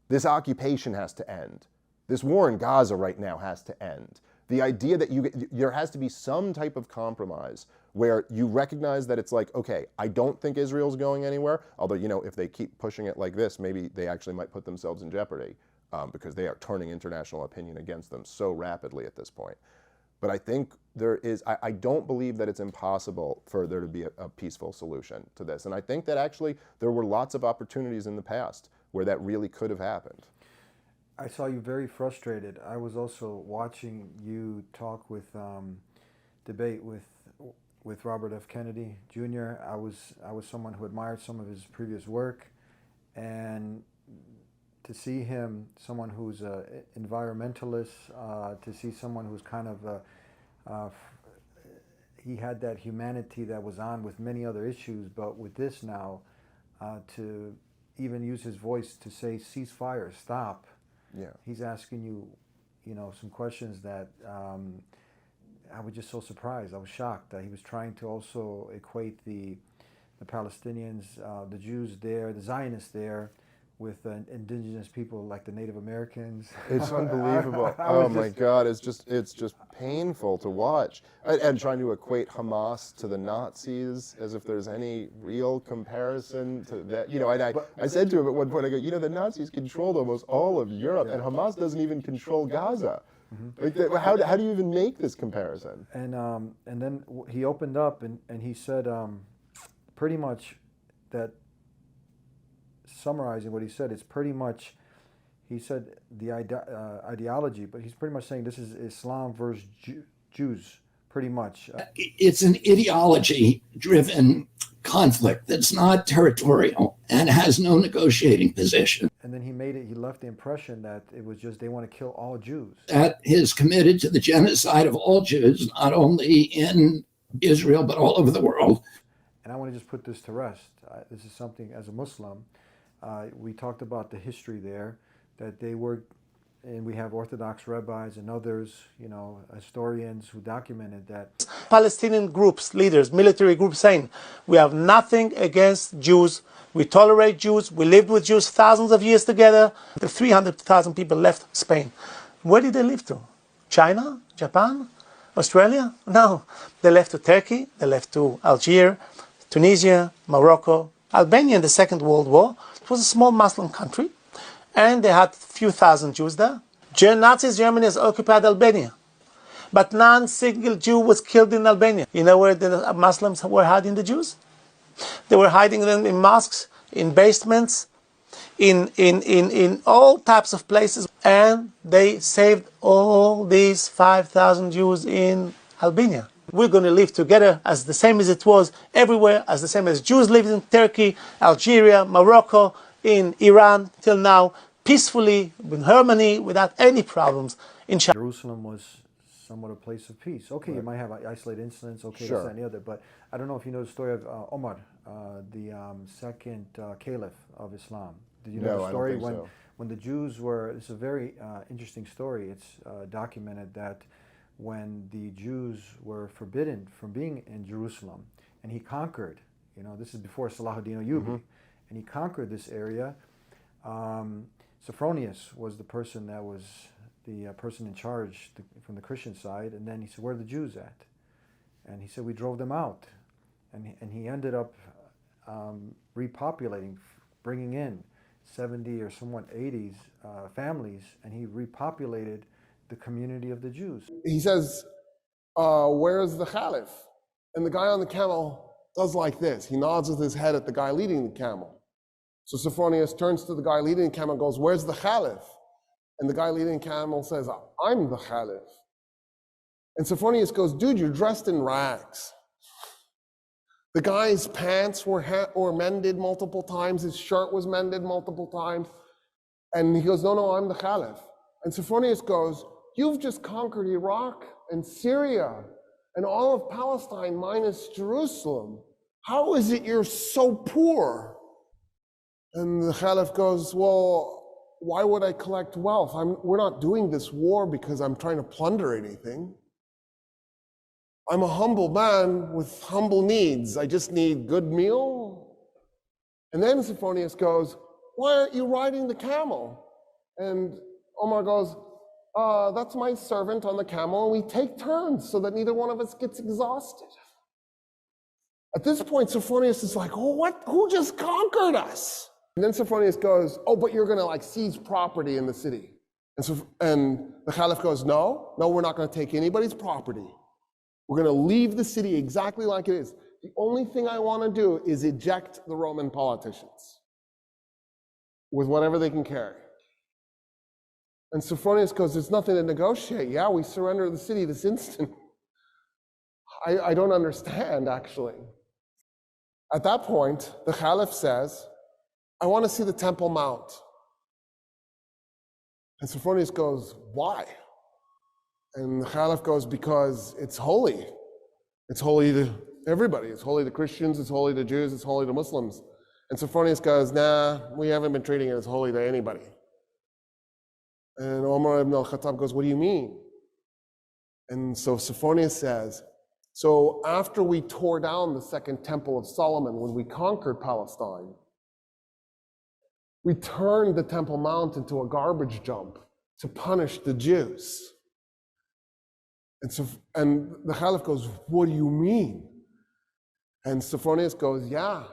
this occupation has to end. This war in Gaza right now has to end. The idea that there has to be some type of compromise where you recognize that it's like, okay, I don't think Israel's going anywhere, although, if they keep pushing it like this, maybe they actually might put themselves in jeopardy. Because they are turning international opinion against them so rapidly at this point. But I think I don't believe that it's impossible for there to be a peaceful solution to this. And I think that actually there were lots of opportunities in the past where that really could have happened. I saw you very frustrated. I was also watching you talk debate with Robert F. Kennedy Jr. I was someone who admired some of his previous work, and to see him, someone who's an environmentalist, to see someone who's kind of, he had that humanity that was on with many other issues, but with this now, to even use his voice to say, ceasefire, stop. Yeah. He's asking you, some questions that I was just so surprised. I was shocked that he was trying to also equate the Palestinians, the Jews there, the Zionists there, with indigenous people like the Native Americans. It's unbelievable. Oh my God, it's just painful to watch. And trying to equate Hamas to the Nazis as if there's any real comparison to that. You know, and I said to him at one point, I go, you know, the Nazis controlled almost all of Europe, and Hamas doesn't even control Gaza. Like, how do you even make this comparison? And then he opened up and he said pretty much that, summarizing what he said, it's pretty much, he said the ideology, but he's pretty much saying this is Islam versus Jews, pretty much. It's an ideology-driven conflict that's not territorial and has no negotiating position. And then he left the impression that it was just they want to kill all Jews. That is committed to the genocide of all Jews, not only in Israel, but all over the world. And I want to just put this to rest. This is something, as a Muslim, we talked about the history there, that they were, and we have Orthodox rabbis and others, you know, historians who documented that. Palestinian groups, leaders, military groups saying, we have nothing against Jews, we tolerate Jews, we lived with Jews thousands of years together. The 300,000 people left Spain. Where did they live to? China? Japan? Australia? No. They left to Turkey, they left to Algeria, Tunisia, Morocco, Albania in the Second World War. It was a small Muslim country, and they had a few thousand Jews there. Nazis Germany has occupied Albania, but not a single Jew was killed in Albania. You know where the Muslims were hiding the Jews? They were hiding them in mosques, in basements, in all types of places, and they saved all these 5,000 Jews in Albania. We're going to live together as the same as it was everywhere, as the same as Jews lived in Turkey, Algeria, Morocco, in Iran till now, peacefully, in harmony, without any problems. In Jerusalem was somewhat a place of peace. Okay, you might have isolated incidents, okay, Sure. this, that, and the other, but I don't know if you know the story of Omar, the second caliph of Islam. Did you know the story? I don't think so. When the Jews were, it's a very interesting story. It's documented that when the Jews were forbidden from being in Jerusalem, and he conquered, you know, this is before Salahuddin Ayyubi, and he conquered this area. Sophronius was the person that was the person in charge from the Christian side, and then he said, where are the Jews at? And he said, we drove them out. And he ended up repopulating, bringing in 70 or somewhat 80s families, and he repopulated the community of the Jews. He says, where's the Caliph? And the guy on the camel does like this. He nods with his head at the guy leading the camel. So Sophronius turns to the guy leading the camel and goes, where's the Caliph? And the guy leading the camel says, I'm the Caliph. And Sophronius goes, dude, you're dressed in rags. The guy's pants were mended multiple times. His shirt was mended multiple times. And he goes, no, I'm the Caliph. And Sophronius goes, you've just conquered Iraq and Syria and all of Palestine minus Jerusalem. How is it you're so poor? And the Caliph goes, well, why would I collect wealth? We're not doing this war because I'm trying to plunder anything. I'm a humble man with humble needs. I just need good meal. And then Sophronius goes, why aren't you riding the camel? And Omar goes, that's my servant on the camel, and we take turns so that neither one of us gets exhausted. At this point, Sophronius is like, oh, what? Who just conquered us? And then Sophronius goes, oh, but you're going to seize property in the city. And the Caliph goes, no, we're not going to take anybody's property. We're going to leave the city exactly like it is. The only thing I want to do is eject the Roman politicians with whatever they can carry. And Sophronius goes, there's nothing to negotiate. Yeah, we surrender the city this instant. I don't understand, actually. At that point, the Caliph says, I want to see the Temple Mount. And Sophronius goes, why? And the Caliph goes, because it's holy. It's holy to everybody. It's holy to Christians, it's holy to Jews, it's holy to Muslims. And Sophronius goes, nah, we haven't been treating it as holy to anybody. And Umar ibn al-Khattab goes, what do you mean? And so Sophronius says, so after we tore down the second temple of Solomon, when we conquered Palestine, We turned the Temple Mount into a garbage dump to punish the Jews. And the Caliph goes, what do you mean? And Sophronius goes, yeah,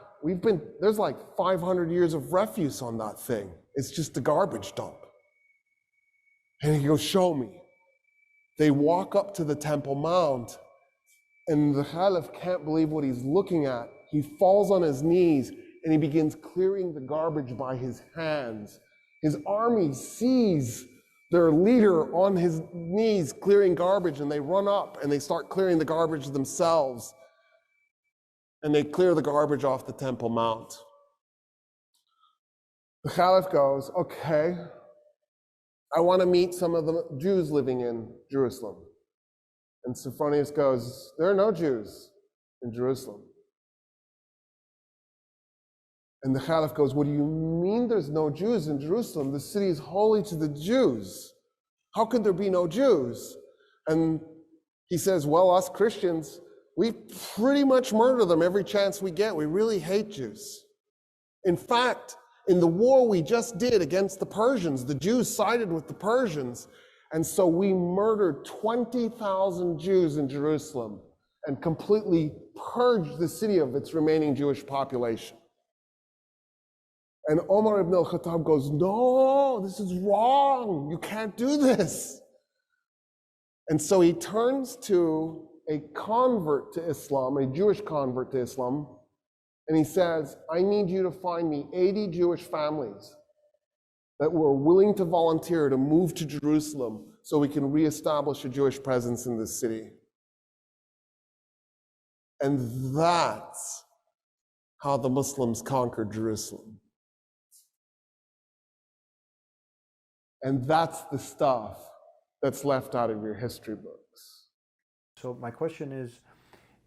there's like 500 years of refuse on that thing. It's just a garbage dump. And he goes, show me. They walk up to the Temple Mount, and the Caliph can't believe what he's looking at. He falls on his knees, and he begins clearing the garbage by his hands. His army sees their leader on his knees clearing garbage, and they run up and they start clearing the garbage themselves. And they clear the garbage off the Temple Mount. The Caliph goes, okay, I want to meet some of the Jews living in Jerusalem. And Sophronius goes, there are no Jews in Jerusalem. And the Caliph goes, what do you mean there's no Jews in Jerusalem? The city is holy to the Jews. How could there be no Jews? And he says, well, us Christians, we pretty much murder them every chance we get. We really hate Jews. In fact, in the war we just did against the Persians, the Jews sided with the Persians. And so we murdered 20,000 Jews in Jerusalem and completely purged the city of its remaining Jewish population. And Omar ibn al-Khattab goes, no, this is wrong. You can't do this. And so he turns to a convert to Islam, a Jewish convert to Islam, and he says, I need you to find me 80 Jewish families that were willing to volunteer to move to Jerusalem so we can reestablish a Jewish presence in this city. And that's how the Muslims conquered Jerusalem. And that's the stuff that's left out of your history books. So my question is,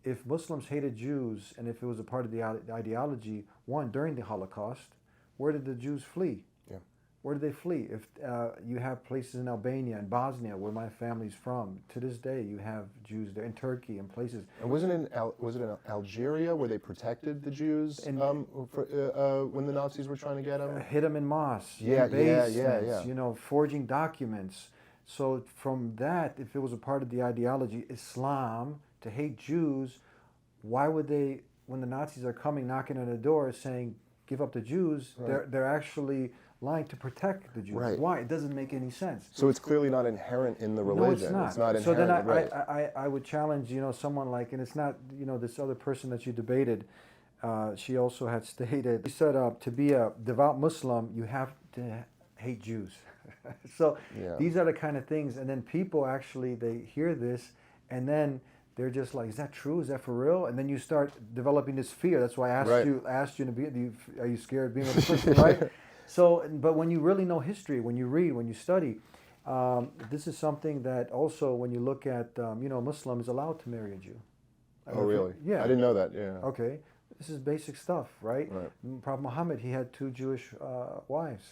if Muslims hated Jews and if it was a part of the ideology, one, during the Holocaust, where did the Jews flee? Yeah. Where did they flee? If you have places in Albania and Bosnia, where my family's from, to this day you have Jews there, in Turkey and places. And was it in Algeria where they protected the Jews when the Nazis were trying to get them? Hid them in mosques, yeah, in basements, yeah. you know, forging documents. So from that, if it was a part of the ideology, Islam, to hate Jews, why would they, when the Nazis are coming, knocking on the door saying, give up the Jews, right. they're actually lying to protect the Jews. Right. Why? It doesn't make any sense. So it's clearly not inherent in the religion. No, it's not. It's not inherent. So then right. I would challenge, you know, someone like, and it's not, you know, this other person that you debated, she also had stated, she said to be a devout Muslim, you have to hate Jews. So these are the kind of things, and then people actually, they hear this, and then they're just like, is that true? Is that for real? And then you start developing this fear. That's why I asked you to be, are you scared of being with a Christian, right? So, but when you really know history, when you read, when you study, this is something that also, when you look at, you know, a Muslim is allowed to marry a Jew. Oh, really? Yeah. I didn't know that, yeah. Okay. This is basic stuff, right? Prophet Muhammad, he had 2 Jewish wives.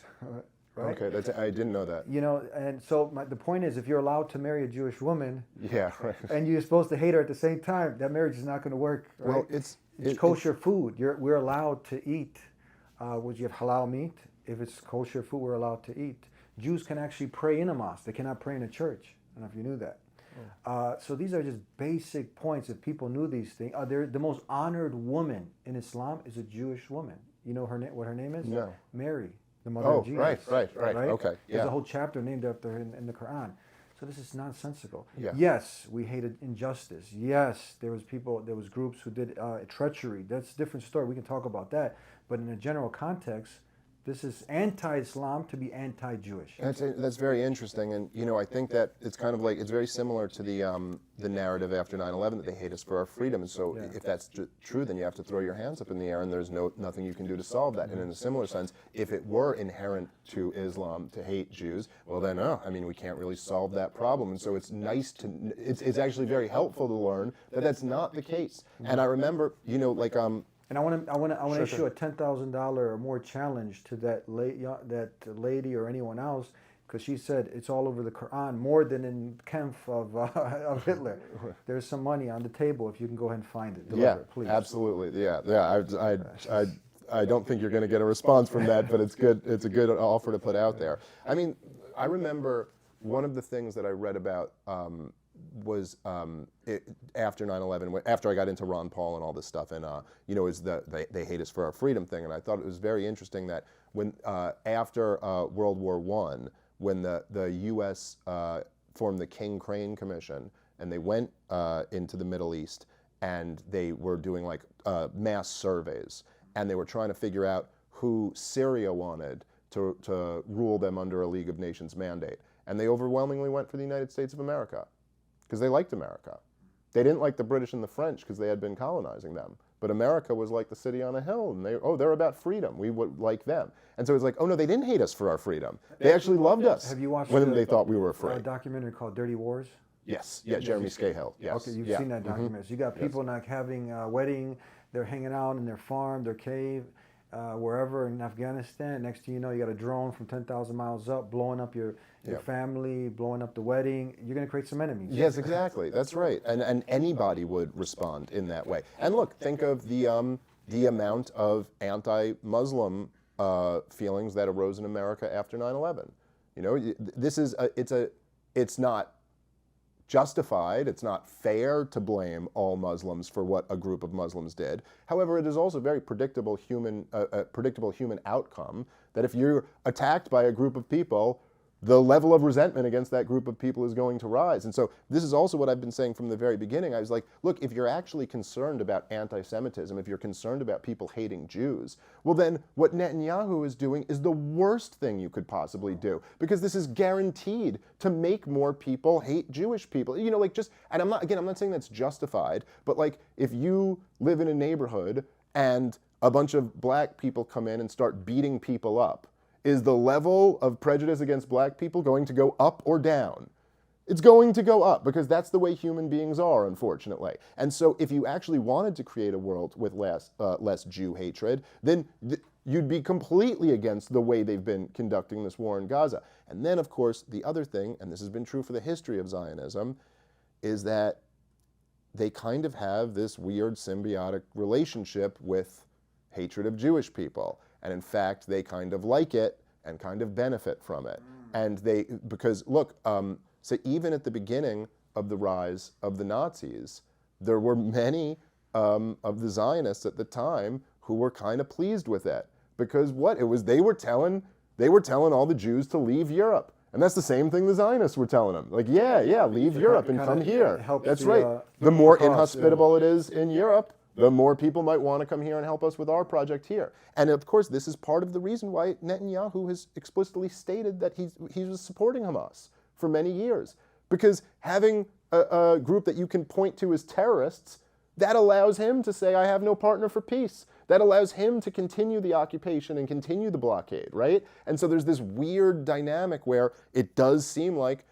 Right? Okay, I didn't know that. You know, and so the point is, if you're allowed to marry a Jewish woman, right. and you're supposed to hate her at the same time, that marriage is not going to work. Right? Well, it's kosher food. We're allowed to eat. Would you have halal meat? If it's kosher food, we're allowed to eat. Jews can actually pray in a mosque. They cannot pray in a church. I don't know if you knew that. So these are just basic points. If people knew these things, the most honored woman in Islam is a Jewish woman. You know what her name is? No. Mary. The mother of Jesus. Right. Okay. There's a whole chapter named after her in the Quran. So this is nonsensical. Yeah. Yes, we hated injustice. Yes, there was groups who did treachery. That's a different story. We can talk about that. But in a general context, this is anti-Islam to be anti-Jewish. That's very interesting, and you know, I think that it's kind of like, it's very similar to the narrative after 9/11 that they hate us for our freedom. And so, if that's true, then you have to throw your hands up in the air, and there's nothing you can do to solve that. And in a similar sense, if it were inherent to Islam to hate Jews, well then, I mean, we can't really solve that problem. And so it's nice to, it's actually very helpful to learn that that's not the case. And I remember, you know, like and I want to issue a $10,000 or more challenge to that lady or anyone else, because she said it's all over the Quran more than in Kempf of Hitler. There's some money on the table if you can go ahead and find it. Deliver it, please. Absolutely. Yeah. I don't think you're going to get a response from that, but it's good. It's a good offer to put out there. I mean, I remember one of the things that I read about was after 9/11, after I got into Ron Paul and all this stuff, and is they hate us for our freedom thing, and I thought it was very interesting that when after World War I, when the U.S. Formed the King Crane Commission, and they went into the Middle East, and they were doing like mass surveys, and they were trying to figure out who Syria wanted to rule them under a League of Nations mandate, and they overwhelmingly went for the United States of America, because they liked America. They didn't like the British and the French because they had been colonizing them. But America was like the city on a hill, and they're about freedom. We would like them. And so it's like, oh no, they didn't hate us for our freedom. They actually loved us. Have you watched when they thought we were afraid? A documentary called Dirty Wars? Yes. Yeah, Jeremy Scahill. Yes. Okay, you've seen that documentary. So you got people not having a wedding, they're hanging out in their farm, their cave, wherever in Afghanistan. Next thing you know, you got a drone from 10,000 miles up blowing up your family, blowing up the wedding. You're going to create some enemies. Yes, exactly. That's right. And anybody would respond in that way. And look, think of the amount of anti-Muslim feelings that arose in America after 9/11. You know, this is it's not justified, it's not fair to blame all Muslims for what a group of Muslims did. However, it is also a very predictable human outcome that if you're attacked by a group of people, the level of resentment against that group of people is going to rise. And so this is also what I've been saying from the very beginning. I was like, look, if you're actually concerned about anti-Semitism, if you're concerned about people hating Jews, well then what Netanyahu is doing is the worst thing you could possibly do, because this is guaranteed to make more people hate Jewish people. You know, like and I'm not saying that's justified, but like if you live in a neighborhood and a bunch of black people come in and start beating people up, is the level of prejudice against black people going to go up or down? It's going to go up, because that's the way human beings are, unfortunately. And so if you actually wanted to create a world with less Jew hatred, then you'd be completely against the way they've been conducting this war in Gaza. And then, of course, the other thing, and this has been true for the history of Zionism, is that they kind of have this weird symbiotic relationship with hatred of Jewish people. And in fact, they kind of like it and kind of benefit from it. And because look, so even at the beginning of the rise of the Nazis, there were many of the Zionists at the time who were kind of pleased with it. Because they were telling all the Jews to leave Europe. And that's the same thing the Zionists were telling them. Like, yeah, leave Europe and come here. That's right. The more inhospitable it is in Europe, the more people might want to come here and help us with our project here. And of course, this is part of the reason why Netanyahu has explicitly stated that he was supporting Hamas for many years. Because having a group that you can point to as terrorists, that allows him to say, I have no partner for peace. That allows him to continue the occupation and continue the blockade, right? And so there's this weird dynamic where it does seem like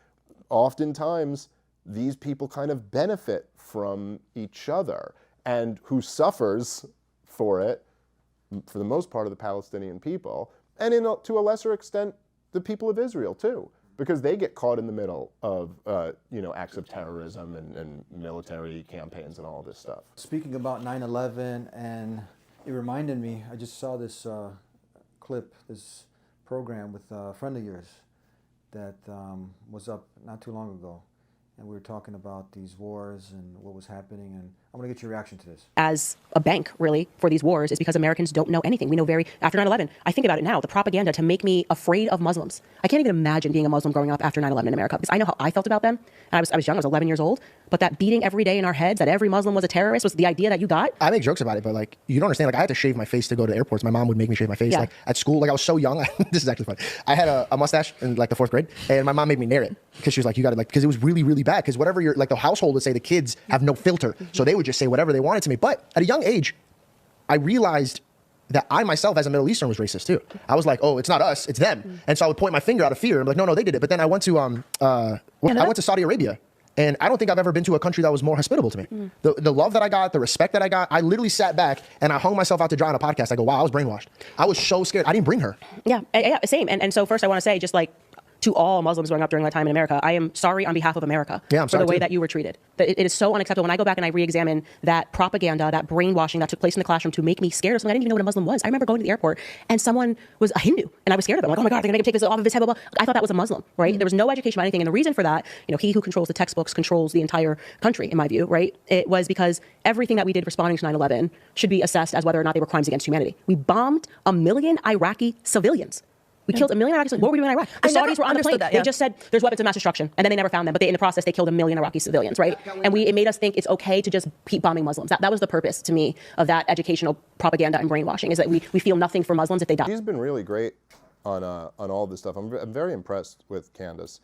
oftentimes these people kind of benefit from each other. And who suffers for it, for the most part, of the Palestinian people, and to a lesser extent, the people of Israel too, because they get caught in the middle of acts of terrorism and military campaigns and all this stuff. Speaking about 9/11, and it reminded me, I just saw this clip, this program with a friend of yours that was up not too long ago. And we were talking about these wars and what was happening, and I want to get your reaction to this. As a bank, really, for these wars is because Americans don't know anything. We know after 9/11, I think about it now, the propaganda to make me afraid of Muslims. I can't even imagine being a Muslim growing up after 9/11 in America, because I know how I felt about them. And I was young, I was 11 years old, but that beating every day in our heads that every Muslim was a terrorist was the idea that you got. I make jokes about it, but like, you don't understand, like I had to shave my face to go to airports. My mom would make me shave my face. Like at school, like I was so young. This is actually funny. I had a mustache in like the 4th grade, and my mom made me nair it because she was like, you got to because it was really, really bad. Because whatever you're like, the household would say the kids have no filter. So they would just say whatever they wanted to me. But at a young age, I realized that I myself as a Middle Eastern was racist too. I was like, oh, it's not us, it's them. And so I would point my finger out of fear. I'm like, no, they did it. But then I went to I went to Saudi Arabia. And I don't think I've ever been to a country that was more hospitable to me. The love that I got, the respect that I got, I literally sat back and I hung myself out to dry on a podcast. I go, wow, I was brainwashed. I was so scared. I didn't bring her. Yeah, same. And so first I want to say, just like, to all Muslims growing up during my time in America, I am sorry on behalf of America for the way that you were treated. It is so unacceptable. When I go back and I re-examine that propaganda, that brainwashing that took place in the classroom to make me scared of something, I didn't even know what a Muslim was. I remember going to the airport and someone was a Hindu, and I was scared of them. Like, oh my God, they're going to take this off of his head, blah, blah. I thought that was a Muslim, right? There was no education about anything. And the reason for that, he who controls the textbooks controls the entire country, in my view, right? It was because everything that we did responding to 9/11 should be assessed as whether or not they were crimes against humanity. We bombed 1 million Iraqi civilians. We killed 1 million Iraqis. What were we doing in Iraq? The Saudis were on the plane. They just said there's weapons of mass destruction, and then they never found them. But in the process, they killed 1 million Iraqi civilians, right? And it made us think it's okay to just keep bombing Muslims. That was the purpose to me of that educational propaganda and brainwashing, is that we feel nothing for Muslims if they die. She's been really great on all this stuff. I'm very impressed with Candace.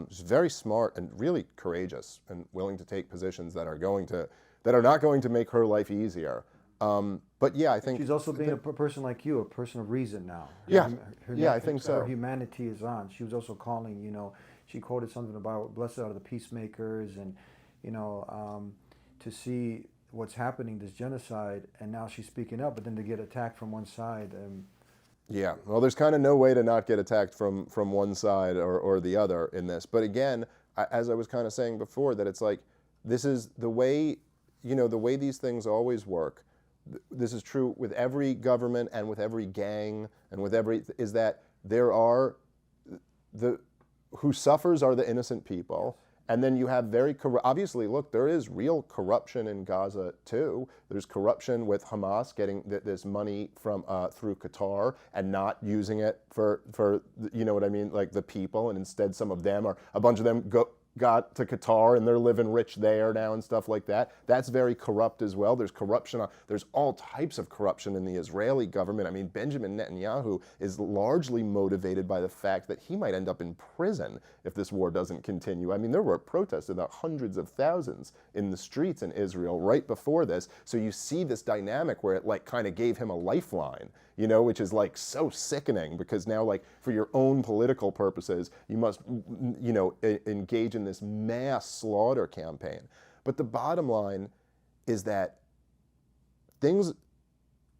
She's very smart and really courageous and willing to take positions that are not going to make her life easier. But yeah, I think she's also being a person like you, a person of reason now. I think so. Her humanity is on. She was also calling, she quoted something about blessed are the peacemakers, and to see what's happening, this genocide, and now she's speaking up, but then to get attacked from one side. Yeah, well, there's kind of no way to not get attacked from one side or the other in this. But again, as I was kind of saying before, that it's like, this is the way, the way these things always work. This is true with every government and with every gang and with is that there are who suffers are the innocent people. And then you have obviously, look, there is real corruption in Gaza too. There's corruption with Hamas getting this money from through Qatar and not using it for you know what I mean, like the people, and instead some of them, or a bunch of them got to Qatar and they're living rich there now and stuff like that. That's very corrupt as well. There's corruption. There's all types of corruption in the Israeli government. I mean, Benjamin Netanyahu is largely motivated by the fact that he might end up in prison if this war doesn't continue. I mean, there were protests about hundreds of thousands in the streets in Israel right before this. So you see this dynamic where it like kind of gave him a lifeline, which is like so sickening, because now like for your own political purposes, you must, engage in this mass slaughter campaign. But the bottom line is that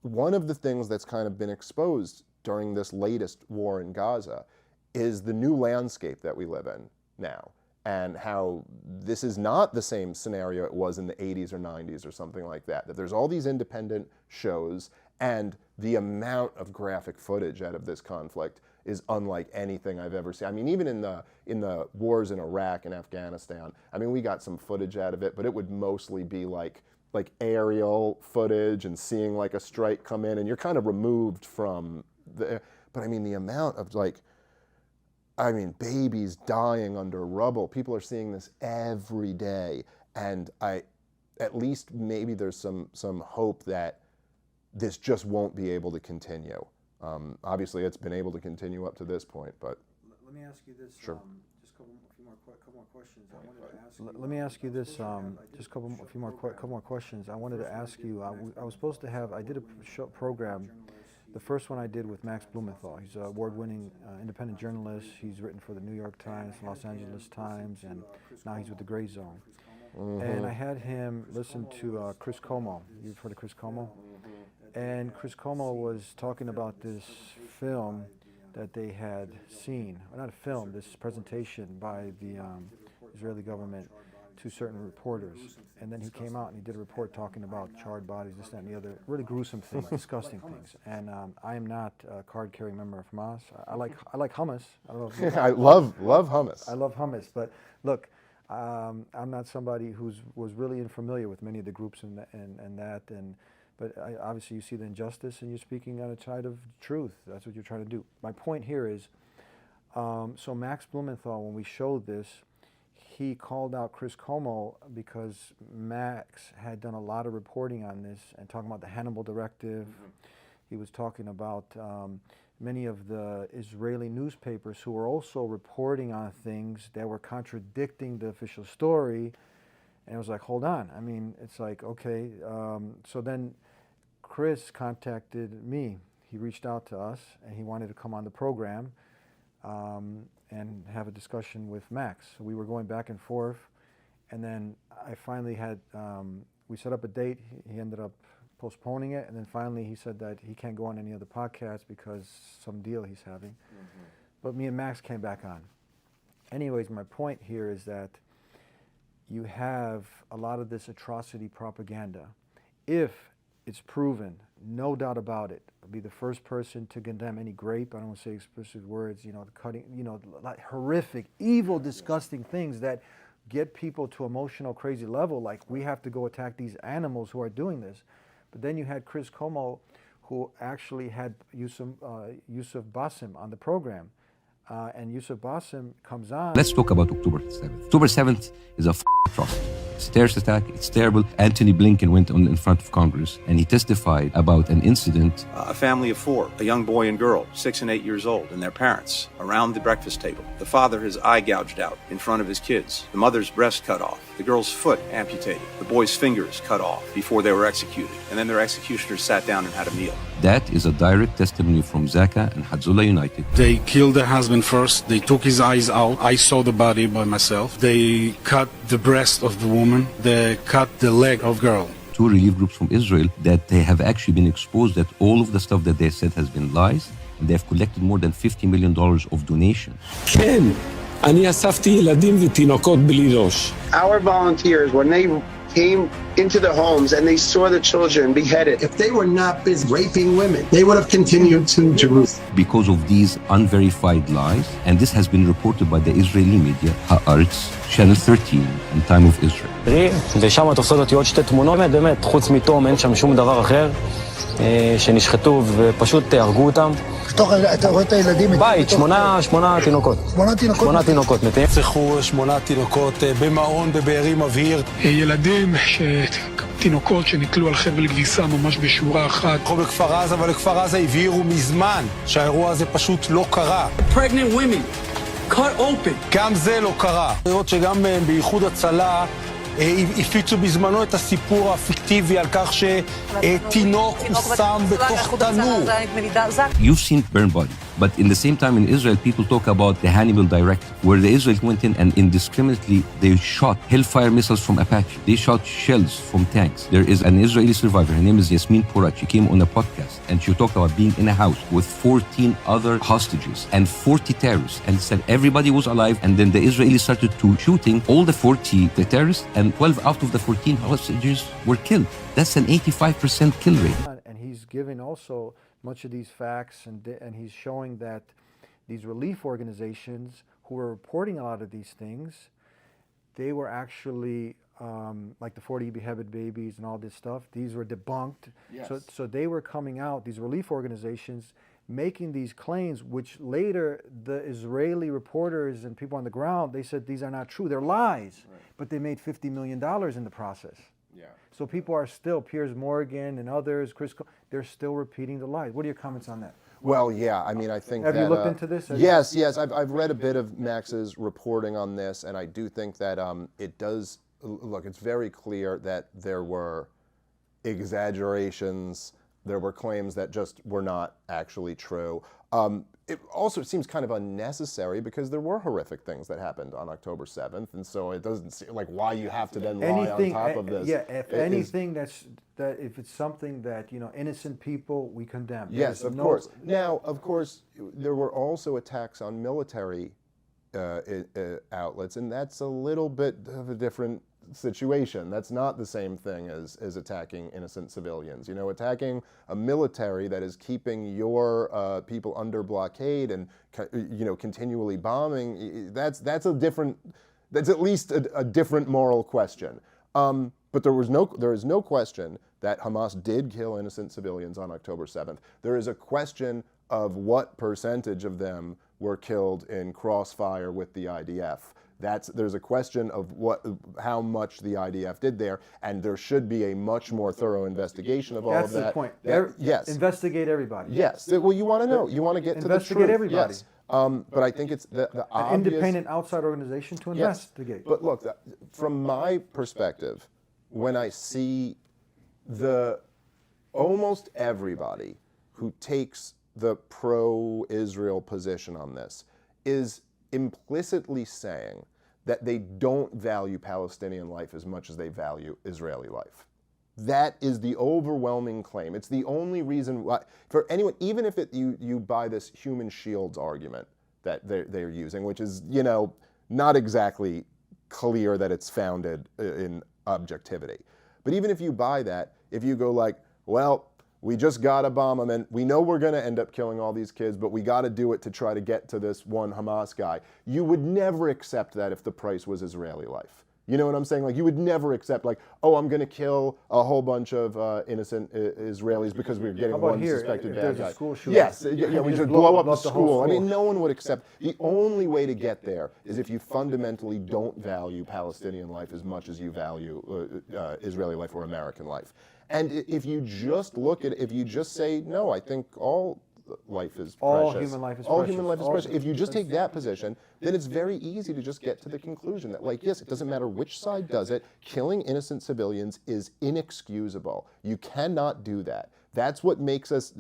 one of the things that's kind of been exposed during this latest war in Gaza is the new landscape that we live in now, and how this is not the same scenario it was in the 80s or 90s or something like that, that there's all these independent shows, and the amount of graphic footage out of this conflict is unlike anything I've ever seen. I mean, even in the wars in Iraq and Afghanistan, I mean, we got some footage out of it, but it would mostly be like aerial footage and seeing like a strike come in, and you're kind of removed from the, but I mean, the amount of babies dying under rubble, people are seeing this every day, and at least maybe there's some hope that this just won't be able to continue. Obviously, it's been able to continue up to this point, but let me ask you this. Sure. Just a couple more questions. I wanted to ask you. Let me ask you this. Just a few more questions. I wanted to ask you. I was supposed to have. I did a program. The first one I did with Max Blumenthal. He's an award-winning independent journalist. He's written for the New York Times, Los Angeles Times, and now he's with the Gray Zone. And I had him listen to Chris Como. You've heard of Chris Como? And Chris Como was talking about this film that they had seen, or not a film, this presentation by the Israeli government to certain reporters. And then he came out and he did a report talking about charred bodies, this, that, and the other, really gruesome things, disgusting things. And I am not a card-carrying member of Hamas. I like hummus. I don't know if I love hummus. I love hummus, but look, I'm not somebody was really unfamiliar with many of the groups but obviously you see the injustice and you're speaking on a side of truth. That's what you're trying to do. My point here is, so Max Blumenthal, when we showed this, he called out Chris Como because Max had done a lot of reporting on this and talking about the Hannibal Directive. He was talking about many of the Israeli newspapers who were also reporting on things that were contradicting the official story. And it was like, hold on. I mean, it's like, okay. So then Chris contacted me. He reached out to us, and he wanted to come on the program and have a discussion with Max. So we were going back and forth, and then I finally had, we set up a date. He ended up postponing it, and then finally he said that he can't go on any other podcast because some deal he's having. But me and Max came back on. Anyways, my point here is that you have a lot of this atrocity propaganda. If it's proven, no doubt about it, I'll be the first person to condemn any grape. I don't want to say explicit words, the cutting, like horrific, evil, disgusting things that get people to emotional, crazy level, like we have to go attack these animals who are doing this. But then you had Chris Como, who actually had Yusuf Basim on the program. And Yusuf Basim comes on. Let's talk about October 7th. October 7th is a atrocity. It's a terrorist attack. It's terrible. Anthony Blinken went on in front of Congress and he testified about an incident. A family of four, a young boy and girl, 6 and 8 years old, and their parents around the breakfast table. The father, his eye gouged out in front of his kids. The mother's breast cut off. The girl's foot amputated. The boy's fingers cut off before they were executed. And then their executioners sat down and had a meal. That is a direct testimony from Zaka and Hadzullah United. They killed the husband first. They took his eyes out. I saw the body by myself. They cut the breast of the woman. They cut the leg of girl. Two relief groups from Israel that they have actually been exposed that all of the stuff that they said has been lies, and they have collected more than $50 million of donations. Our volunteers, when they came into the homes and they saw the children beheaded, if they were not busy raping women, they would have continued to Jerusalem. Because of these unverified lies, and this has been reported by the Israeli media, Haaretz, Channel 13, and Time of Israel. ושם תופסות אותי עוד 2 תמונות, באמת, חוץ מתום אין שם שום דבר אחר, שנשחטו ופשוט הרגו אותם. אתה רואה את הילדים? בית, 8 תינוקות. 8 תינוקות מתים. נרצחו 8 תינוקות במעון בבארי מבהיר. ילדים, תינוקות שנתלו על חבל כביסה ממש בשורה אחת. אנחנו בכפר עזה, אבל לכפר עזה הבהירו מזמן שהאירוע הזה פשוט לא קרה. Pregnant women, cut open. גם זה לא קרה. לראות שגם בייחוד הצלה הפיצו בזמנו את הסיפור הפיקטיבי על כך שתינוק הושם בתוך תנור. You've seen burn body, but in the same time in Israel people talk about the Hannibal Directive, where the Israel went in and indiscriminately they shot Hellfire missiles from Apache. They shot shells from tanks. There is an Israeli survivor, her name is Yasmin Porat. She came on a podcast and she talked about being in a house with 14 other hostages and 40 terrorists, and said everybody was alive, and then the Israelis started to shooting all the 40 terrorists, and 12 out of the 14 hostages were killed. That's an 85% kill rate. And he's giving also much of these facts, and he's showing that these relief organizations who were reporting a lot of these things, they were actually, like the 40 beheaded babies and all this stuff, these were debunked. Yes. So they were coming out, these relief organizations, making these claims, which later the Israeli reporters and people on the ground, they said these are not true, they're lies. Right. But they made $50 million in the process. Yeah. So people are still, Piers Morgan and others, they're still repeating the lies. What are your comments on that? Well, yeah, I mean, I think Have that, you looked into this? Yes, I've read a bit of Max's reporting on this, and I do think that it does, look, it's very clear that there were exaggerations, there were claims that just were not actually true. It also seems kind of unnecessary because there were horrific things that happened on October 7th, and so it doesn't seem like why you have to then lie on top of this. Yeah, if it's something that, innocent people, we condemn. Yes, of course. Now, of course, there were also attacks on military outlets, and that's a little bit of a different situation. That's not the same thing as attacking innocent civilians. Attacking a military that is keeping your people under blockade and continually bombing, that's at least a different moral question. But there is no question that Hamas did kill innocent civilians on October 7th. There is a question of what percentage of them were killed in crossfire with the IDF. There's a question of how much the IDF did there, and there should be a much more thorough investigation of all of that. That's the point. Yes. Investigate everybody. Yes. Well, you want to know. You want to get to the truth. Investigate everybody. Yes. But I think it's the obvious... An independent outside organization to investigate. Yes. But look, from my perspective, when I see almost everybody who takes the pro-Israel position on this is implicitly saying that they don't value Palestinian life as much as they value Israeli life. That is the overwhelming claim. It's the only reason why, for anyone, even if you buy this human shields argument, that they're using, which is, you know, not exactly clear that it's founded in objectivity. But even if you buy that, if you go like, well, we just gotta bomb them, and we know we're gonna end up killing all these kids, but we gotta do it to try to get to this one Hamas guy, you would never accept that if the price was Israeli life. You know what I'm saying? Like, you would never accept, like, oh, I'm gonna kill a whole bunch of innocent Israelis because we're getting one suspected bad guy. Yes, yeah, we just blow up the school. I mean, no one would accept. The only way to get there is if you fundamentally don't value Palestinian life as much as you value Israeli life or American life. And if you just look at, if you just say, no, I think all life is precious. All human life is precious. All human life is precious. If you just take that position, then it's very easy to just get to the conclusion that, like, yes, it doesn't matter which side does it, killing innocent civilians is inexcusable. You cannot do that. That's what makes us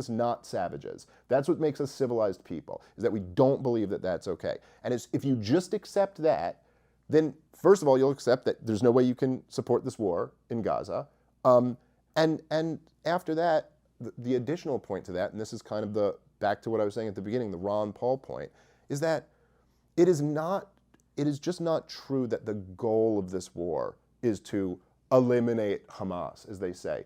not savages. That's what makes us civilized people, is that we don't believe that that's okay. And if you just accept that, then first of all, you'll accept that there's no way you can support this war in Gaza. And after that, the additional point to that, and this is kind of back to what I was saying at the beginning, the Ron Paul point, is that it is just not true that the goal of this war is to eliminate Hamas, as they say.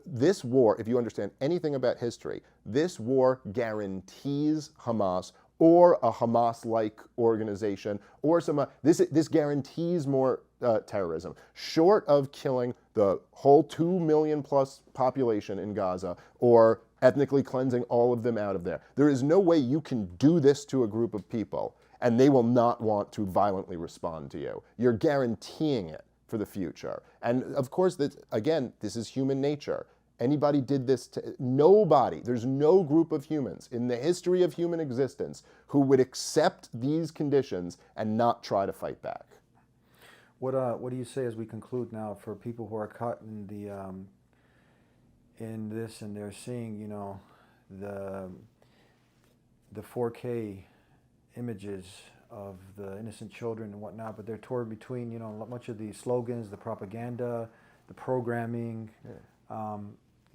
This war, if you understand anything about history, this war guarantees Hamas or a Hamas-like organization, or this guarantees more terrorism, short of killing the whole 2 million plus population in Gaza or ethnically cleansing all of them out of there. There is no way you can do this to a group of people and they will not want to violently respond to you. You're guaranteeing it for the future. And of course, again, this is human nature. Anybody did this to nobody. There's no group of humans in the history of human existence who would accept these conditions and not try to fight back. What do you say as we conclude now for people who are caught in this and they're seeing, you know, the 4K images of the innocent children and whatnot, but they're torn between, you know, much of the slogans, the propaganda, the programming.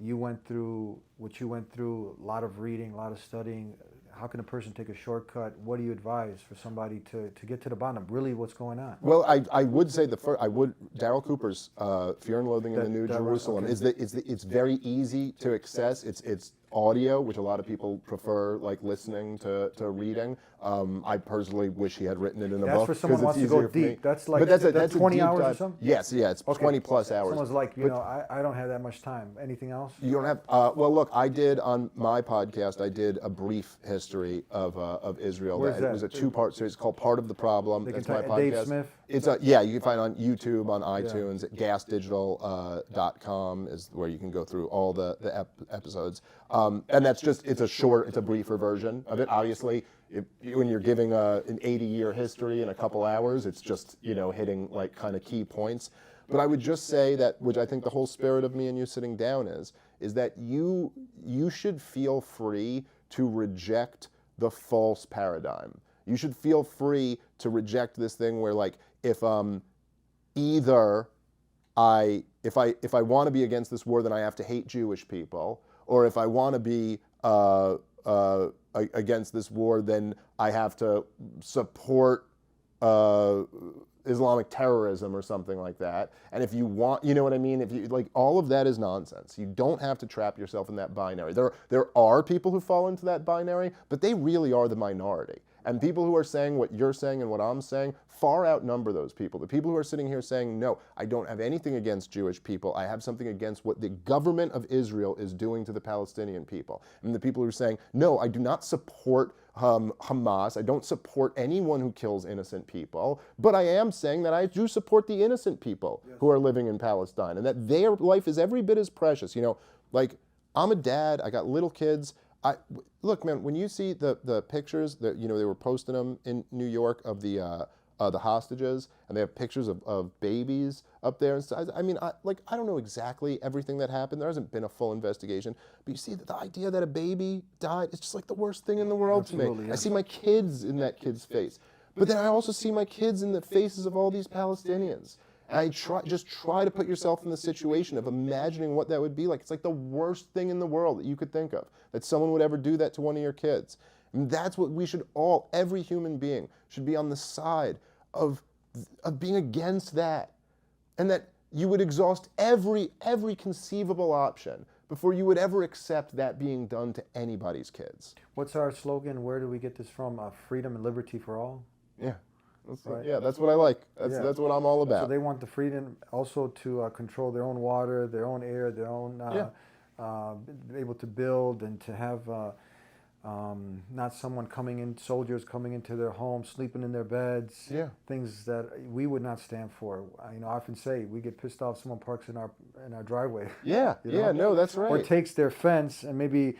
You went through what you went through, a lot of reading, a lot of studying. How can a person take a shortcut? What do you advise for somebody to get to the bottom, really what's going on? Well, I would say Daryl Cooper's Fear and Loathing in the New Jerusalem is that it's very easy to access. It's audio, which a lot of people prefer, like listening to reading. I personally wish he had written it in a book. That's for someone who wants to go deep. That's like that's 20 hours or something? Yes, yeah, it's 20 plus hours. Someone's like, you know, I don't have that much time. Anything else? You don't have, well, look, I did on my podcast, I did a brief history of Israel. Where's that? It was a two-part series called Part of the Problem. They That's can my type podcast. Dave Smith? It's yeah, you can find it on YouTube, on iTunes, at gasdigital.com is where you can go through all the episodes. And that's just, it's a briefer version of it. Obviously, when you're giving an 80-year history in a couple hours, it's just, you know, hitting like kind of key points. But I would just say that, which I think the whole spirit of me and you sitting down is that you should feel free to reject the false paradigm. You should feel free to reject this thing where, like, if either if I want to be against this war, then I have to hate Jewish people, or if I want to be against this war, then I have to support Islamic terrorism or something like that. And if you want, you know what I mean? If you like, all of that is nonsense. You don't have to trap yourself in that binary. There are people who fall into that binary, but they really are the minority. And people who are saying what you're saying and what I'm saying far outnumber those people. The people who are sitting here saying, no, I don't have anything against Jewish people. I have something against what the government of Israel is doing to the Palestinian people. And the people who are saying, no, I do not support Hamas. I don't support anyone who kills innocent people. But I am saying that I do support the innocent people who are living in Palestine and that their life is every bit as precious. You know, like, I'm a dad. I got little kids. Look, man, when you see the pictures that, you know, they were posting them in New York of the hostages, and they have pictures of babies up there and stuff. I mean, I don't know exactly everything that happened. There hasn't been a full investigation, but you see the idea that a baby died, it's just like the worst thing in the world to me. Yeah. I see my kids in that kid's face, but then I also see my kids in the faces of all these Palestinians. And just try to put yourself in the situation of imagining what that would be like. It's like the worst thing in the world that you could think of, that someone would ever do that to one of your kids. And that's what we should all, every human being should be on the side of being against that. And that you would exhaust every conceivable option before you would ever accept that being done to anybody's kids. What's our slogan? Where do we get this from? Freedom and liberty for all? Yeah. Right. Yeah, that's what I like. That's what I'm all about. So they want the freedom also to control their own water, their own air, their own, be able to build and to have not someone coming in, soldiers coming into their homes, sleeping in their beds, things that we would not stand for. I often say we get pissed off someone parks in our driveway. Yeah, no, that's right. Or takes their fence and maybe,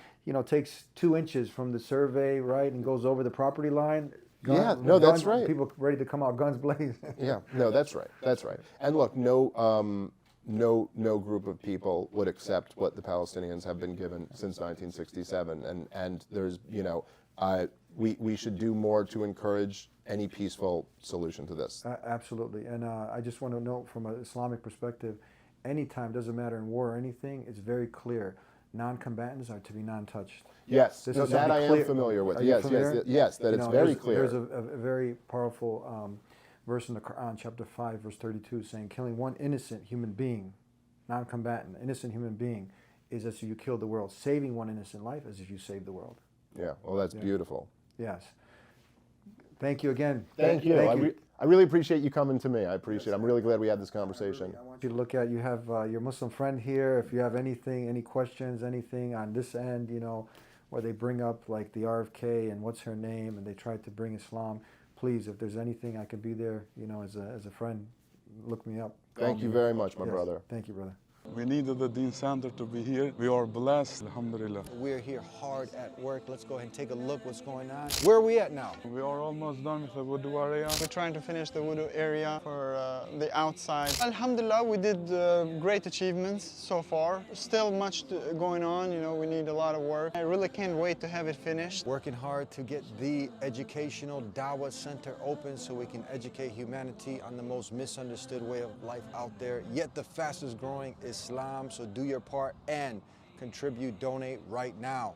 takes 2 inches from the survey, right, and goes over the property line. That's right. People ready to come out guns blazing. Yeah, no, that's right. That's right. And look, no group of people would accept what the Palestinians have been given since 1967. And there's, we should do more to encourage any peaceful solution to this. Absolutely. And I just want to note from an Islamic perspective, anytime, doesn't matter in war or anything, it's very clear. Non-combatants are to be non-touched. Yes, that I am familiar with. Yes, that it's very clear. There's a very powerful verse in the Quran, chapter 5, verse 32, saying, killing one innocent human being, non-combatant, innocent human being, is as if you killed the world. Saving one innocent life as if you saved the world. Yeah, well, that's beautiful. Yes. Thank you again. Thank you. I really appreciate you coming to me. I appreciate it. I'm really glad we had this conversation. I want you to look at, you have your Muslim friend here. If you have anything, any questions, anything on this end, where they bring up like the RFK and what's her name, and they try to bring Islam, please, if there's anything, I could be there, as a friend. Look me up. Thank you very much, my brother. Thank you, brother. We needed the Dean Center to be here. We are blessed, alhamdulillah. We're here hard at work. Let's go ahead and take a look what's going on. Where are we at now? We are almost done with the wudu area. We're trying to finish the wudu area for the outside. Alhamdulillah, we did great achievements so far. Still much going on, we need a lot of work. I really can't wait to have it finished. Working hard to get the educational Dawah Center open so we can educate humanity on the most misunderstood way of life out there, yet the fastest growing Islam. So do your part and contribute, donate right now.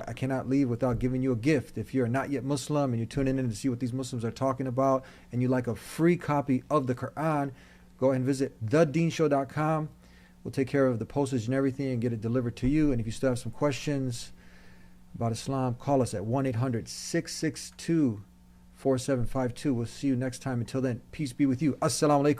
I cannot leave without giving you a gift. If you're not yet Muslim and you're tuning in to see what these Muslims are talking about and you like a free copy of the Quran, go ahead and visit thedeanshow.com. We'll take care of the postage and everything and get it delivered to you. And if you still have some questions about Islam, call us at 1-800-662-4752. We'll see you next time. Until then, peace be with you. Assalamu alaikum.